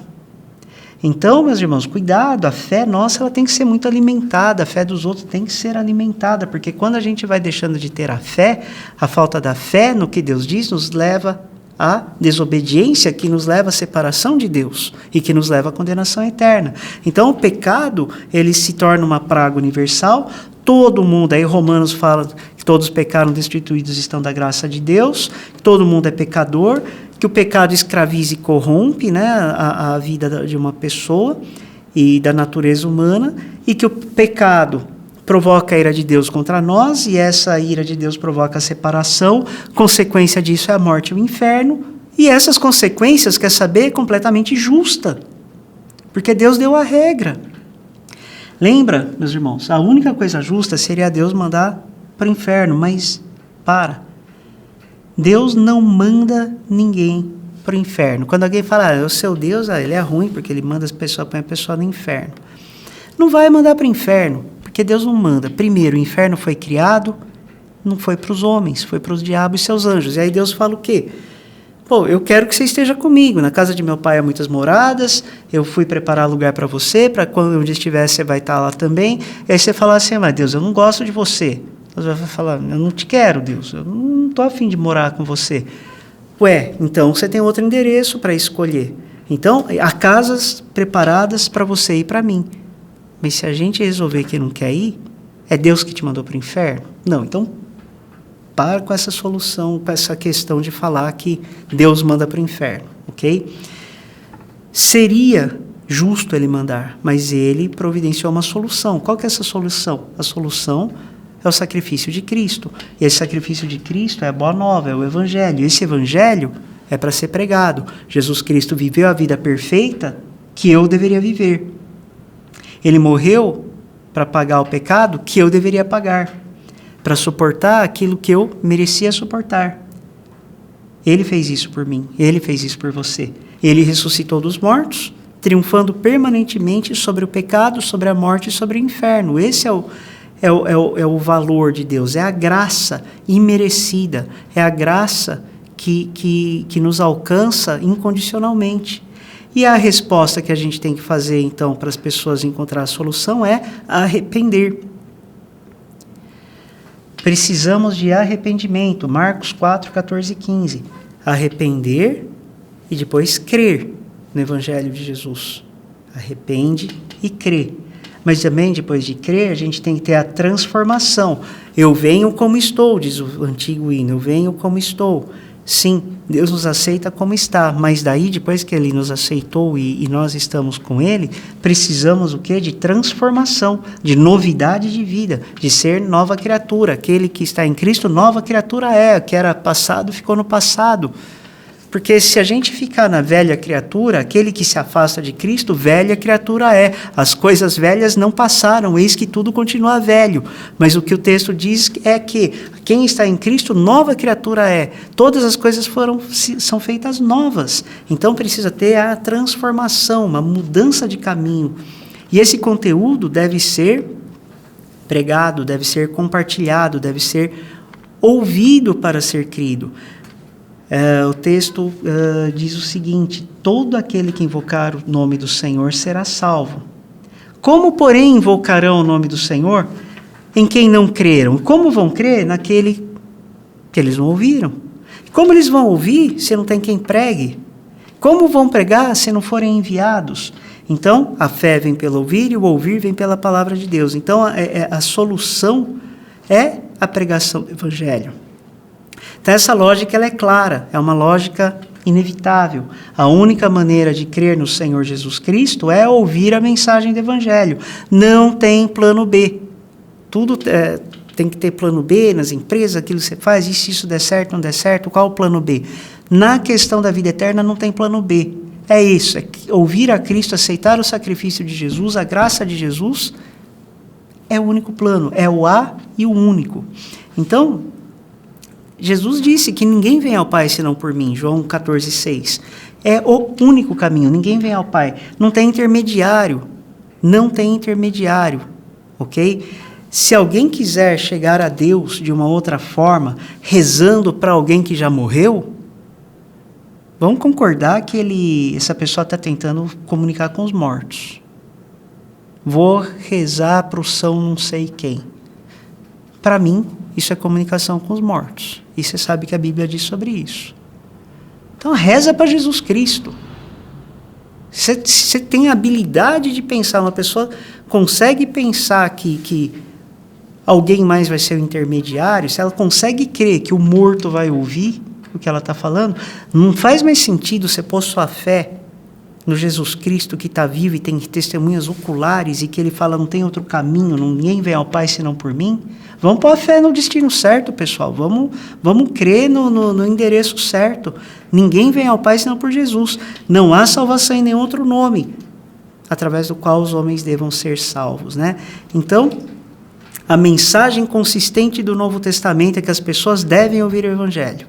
Então, meus irmãos, cuidado, a fé nossa ela tem que ser muito alimentada, a fé dos outros tem que ser alimentada, porque quando a gente vai deixando de ter a fé, a falta da fé no que Deus diz nos leva à desobediência, que nos leva à separação de Deus e que nos leva à condenação eterna. Então, o pecado, ele se torna uma praga universal, todo mundo, aí Romanos fala que todos pecaram, destituídos estão da graça de Deus, todo mundo é pecador, que o pecado escraviza e corrompe, né, a vida de uma pessoa e da natureza humana, e que o pecado provoca a ira de Deus contra nós, e essa ira de Deus provoca a separação, consequência disso é a morte e o inferno, e essas consequências, quer saber, é completamente justa, porque Deus deu a regra. Lembra, meus irmãos, a única coisa justa seria Deus mandar para o inferno, mas Deus não manda ninguém para o inferno. Quando alguém fala, o seu Deus, ele é ruim, porque ele manda as pessoas, põe a pessoa no inferno. Não vai mandar para o inferno, porque Deus não manda. Primeiro, o inferno foi criado, não foi para os homens, foi para os diabos e seus anjos. E aí Deus fala o quê? Eu quero que você esteja comigo. Na casa de meu pai há muitas moradas, eu fui preparar lugar para você, para quando onde estiver você vai estar lá também. E aí você fala assim, mas Deus, eu não gosto de você. Deus vai falar, eu não te quero, Deus, eu não estou a fim de morar com você. Então você tem outro endereço para escolher. Então, há casas preparadas para você e para mim. Mas se a gente resolver que não quer ir, é Deus que te mandou para o inferno? Não, então para com essa solução, com essa questão de falar que Deus manda para o inferno, ok? Seria justo ele mandar, mas ele providenciou uma solução. Qual que é essa solução? A solução é o sacrifício de Cristo. E esse sacrifício de Cristo é a boa nova, é o evangelho. E esse evangelho é para ser pregado. Jesus Cristo viveu a vida perfeita que eu deveria viver. Ele morreu para pagar o pecado que eu deveria pagar, para suportar aquilo que eu merecia suportar. Ele fez isso por mim, ele fez isso por você. Ele ressuscitou dos mortos, triunfando permanentemente sobre o pecado, sobre a morte e sobre o inferno. Esse é o valor de Deus, é a graça imerecida, é a graça que nos alcança incondicionalmente. E a resposta que a gente tem que fazer, então, para as pessoas encontrar a solução é arrepender. Precisamos de arrependimento. Marcos 4, 14 e 15. Arrepender e depois crer no Evangelho de Jesus. Arrepende e crê. Mas também, depois de crer, a gente tem que ter a transformação. Eu venho como estou, diz o antigo hino. Eu venho como estou. Sim, Deus nos aceita como está, mas daí, depois que Ele nos aceitou e nós estamos com Ele, precisamos o quê? De transformação, de novidade de vida, de ser nova criatura. Aquele que está em Cristo, nova criatura é. O que era passado, ficou no passado. Porque se a gente ficar na velha criatura, aquele que se afasta de Cristo, velha criatura é. As coisas velhas não passaram, eis que tudo continua velho. Mas o que o texto diz é que quem está em Cristo, nova criatura é. Todas as coisas são feitas novas. Então precisa ter a transformação, uma mudança de caminho. E esse conteúdo deve ser pregado, deve ser compartilhado, deve ser ouvido para ser crido. O texto diz o seguinte: todo aquele que invocar o nome do Senhor será salvo. Como, porém, invocarão o nome do Senhor em quem não creram? Como vão crer naquele que eles não ouviram? Como eles vão ouvir se não tem quem pregue? Como vão pregar se não forem enviados? Então, a fé vem pelo ouvir e o ouvir vem pela palavra de Deus. Então, a solução é a pregação do Evangelho. Então, essa lógica ela é clara, é uma lógica inevitável. A única maneira de crer no Senhor Jesus Cristo é ouvir a mensagem do Evangelho. Não tem plano B. Tudo tem que ter plano B nas empresas, aquilo que você faz, e se isso der certo, não der certo, qual o plano B? Na questão da vida eterna não tem plano B. É isso, é ouvir a Cristo, aceitar o sacrifício de Jesus, a graça de Jesus, é o único plano, é o A e o único. Então, Jesus disse que ninguém vem ao Pai senão por mim, João 14,6. É o único caminho, ninguém vem ao Pai. Não tem intermediário, ok? Se alguém quiser chegar a Deus de uma outra forma, rezando para alguém que já morreu, vamos concordar que essa pessoa está tentando comunicar com os mortos. Vou rezar para o São não sei quem. Para mim, isso é comunicação com os mortos. E você sabe que a Bíblia diz sobre isso. Então, reza para Jesus Cristo. Você tem a habilidade de pensar, uma pessoa consegue pensar que alguém mais vai ser o intermediário, se ela consegue crer que o morto vai ouvir o que ela está falando, não faz mais sentido você pôr sua fé no Jesus Cristo que está vivo e tem testemunhas oculares e que ele fala, não tem outro caminho, ninguém vem ao Pai senão por mim. Vamos pôr a fé no destino certo, pessoal. Vamos crer no endereço certo. Ninguém vem ao Pai senão por Jesus. Não há salvação em nenhum outro nome através do qual os homens devam ser salvos, né? Então, a mensagem consistente do Novo Testamento é que as pessoas devem ouvir o Evangelho.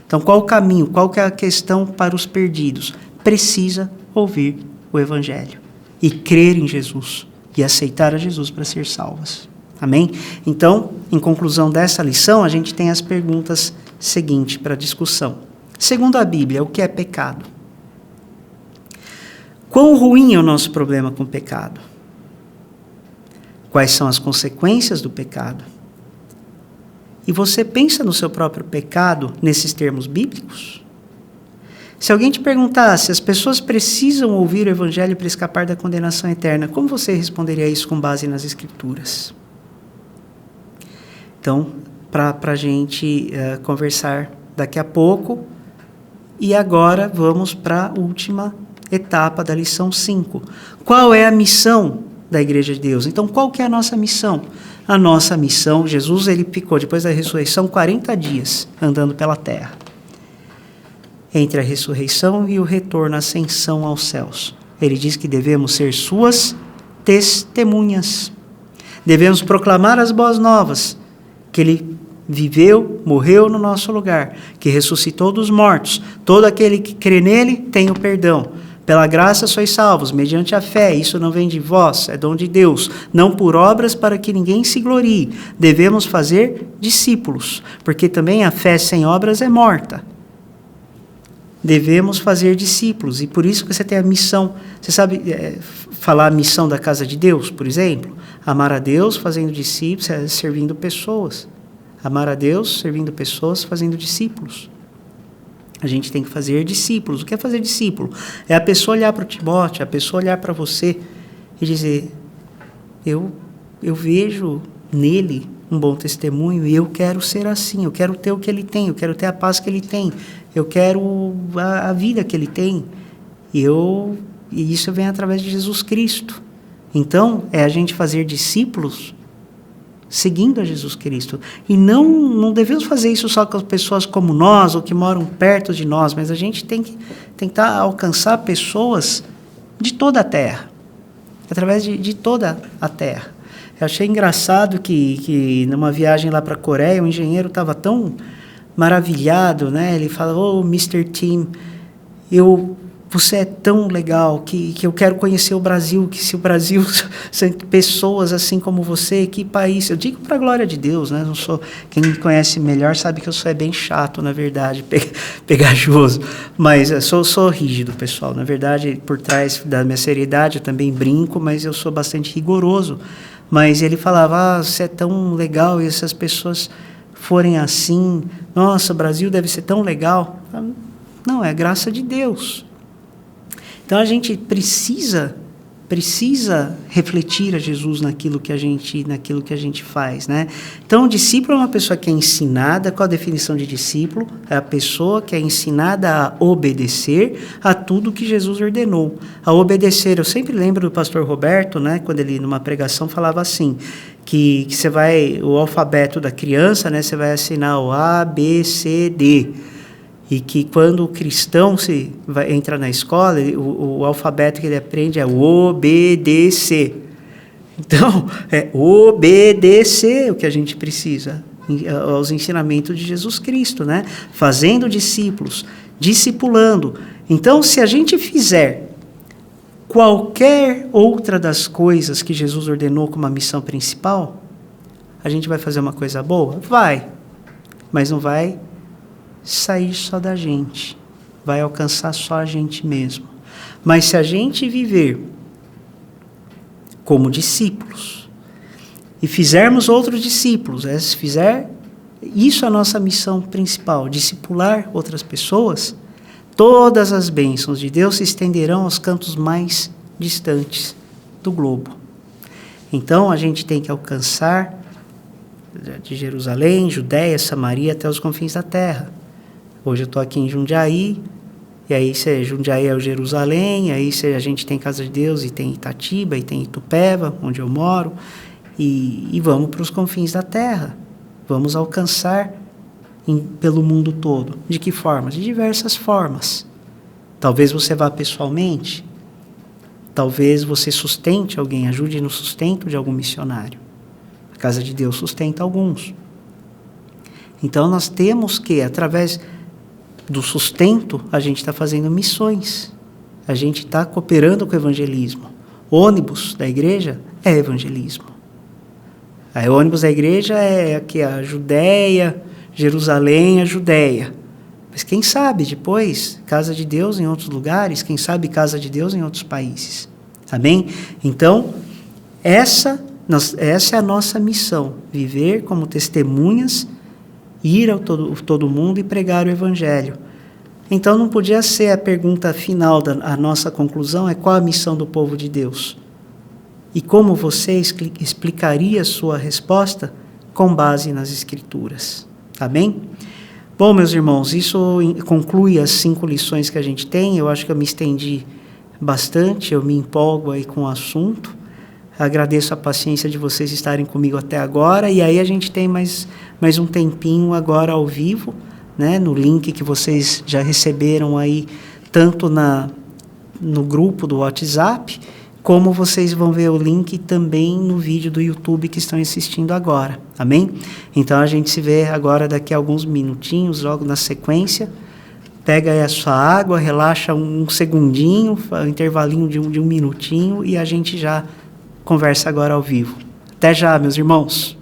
Então, qual o caminho? Qual que é a questão para os perdidos? Precisa ouvir o Evangelho e crer em Jesus e aceitar a Jesus para ser salvas. Amém? Então, em conclusão dessa lição, a gente tem as perguntas seguintes para discussão. Segundo a Bíblia, o que é pecado? Quão ruim é o nosso problema com o pecado? Quais são as consequências do pecado? E você pensa no seu próprio pecado nesses termos bíblicos? Se alguém te perguntasse, as pessoas precisam ouvir o Evangelho para escapar da condenação eterna, como você responderia isso com base nas Escrituras? Então, para a gente conversar daqui a pouco, e agora vamos para a última etapa da lição 5. Qual é a missão da Igreja de Deus? Então, qual que é a nossa missão? A nossa missão, Jesus ele ficou, depois da ressurreição, 40 dias andando pela terra. Entre a ressurreição e o retorno, a ascensão aos céus. Ele diz que devemos ser suas testemunhas. Devemos proclamar as boas novas, que ele viveu, morreu no nosso lugar, que ressuscitou dos mortos. Todo aquele que crê nele tem o perdão. Pela graça sois salvos, mediante a fé. Isso não vem de vós, é dom de Deus. Não por obras para que ninguém se glorie. Devemos fazer discípulos, porque também a fé sem obras é morta. Devemos fazer discípulos, e por isso que você tem a missão. Você sabe falar a missão da casa de Deus, por exemplo? Amar a Deus fazendo discípulos, servindo pessoas. Amar a Deus servindo pessoas, fazendo discípulos. A gente tem que fazer discípulos. O que é fazer discípulo? É a pessoa olhar para o Timóteo, a pessoa olhar para você e dizer, eu vejo nele um bom testemunho e eu quero ser assim, eu quero ter o que ele tem, eu quero ter a paz que ele tem, eu quero a vida que ele tem. E isso vem através de Jesus Cristo. Então, é a gente fazer discípulos seguindo a Jesus Cristo. E não devemos fazer isso só com as pessoas como nós, ou que moram perto de nós, mas a gente tem que tentar alcançar pessoas de toda a terra, através de toda a terra. Eu achei engraçado que numa viagem lá para a Coreia, o engenheiro estava tão maravilhado, né? Ele fala, Mr. Tim, você é tão legal que eu quero conhecer o Brasil, que se o Brasil são pessoas assim como você, que país... Eu digo para a glória de Deus, né? Não sou, quem me conhece melhor sabe que eu sou bem chato, na verdade, pegajoso, mas eu sou rígido, pessoal. Na verdade, por trás da minha seriedade, eu também brinco, mas eu sou bastante rigoroso. Mas ele falava, você é tão legal, e essas pessoas forem assim, nossa, o Brasil deve ser tão legal. Não, é a graça de Deus. Então a gente precisa refletir a Jesus naquilo que a gente faz, né? Então o discípulo é uma pessoa que é ensinada. Qual a definição de discípulo? É a pessoa que é ensinada a obedecer a tudo que Jesus ordenou. A obedecer, eu sempre lembro do pastor Roberto, né? Quando ele numa pregação falava assim, que você vai, o alfabeto da criança, né? Você vai assinar o A, B, C, D. E que quando o cristão entra na escola, o alfabeto que ele aprende é obedecer. Então, é obedecer o que a gente precisa aos ensinamentos de Jesus Cristo, né? Fazendo discípulos, discipulando. Então, se a gente fizer qualquer outra das coisas que Jesus ordenou como a missão principal, a gente vai fazer uma coisa boa? Vai, mas não vai sair só da gente, vai alcançar só a gente mesmo. Mas se a gente viver como discípulos e fizermos outros discípulos, se fizer isso a nossa missão principal, discipular outras pessoas, todas as bênçãos de Deus se estenderão aos cantos mais distantes do globo. Então a gente tem que alcançar de Jerusalém, Judéia, Samaria até os confins da terra. Hoje eu estou aqui em Jundiaí, e aí Jundiaí é o Jerusalém, aí a gente tem Casa de Deus, e tem Itatiba, e tem Itupeva, onde eu moro, e vamos para os confins da terra. Vamos alcançar pelo mundo todo. De que formas? De diversas formas. Talvez você vá pessoalmente, talvez você sustente alguém, ajude no sustento de algum missionário. A Casa de Deus sustenta alguns. Então nós temos que, através do sustento, a gente está fazendo missões. A gente está cooperando com o evangelismo. O ônibus da igreja é evangelismo. O ônibus da igreja é aqui a Judéia, Jerusalém, a Judéia. Mas quem sabe depois, Casa de Deus em outros lugares, quem sabe Casa de Deus em outros países. Amém? Então, essa é a nossa missão, viver como testemunhas, ir ao todo mundo e pregar o Evangelho. Então não podia ser a pergunta final a nossa conclusão, é qual a missão do povo de Deus? E como você explicaria a sua resposta com base nas Escrituras? Amém? Bom, meus irmãos, isso conclui as 5 lições que a gente tem. Eu acho que eu me estendi bastante, eu me empolgo aí com o assunto. Agradeço a paciência de vocês estarem comigo até agora, e aí a gente tem mais um tempinho agora ao vivo, né, no link que vocês já receberam aí, tanto no grupo do WhatsApp, como vocês vão ver o link também no vídeo do YouTube que estão assistindo agora, amém? Então a gente se vê agora daqui a alguns minutinhos, logo na sequência. Pega aí a sua água, relaxa um segundinho, um intervalinho de um minutinho, e a gente já conversa agora ao vivo. Até já, meus irmãos.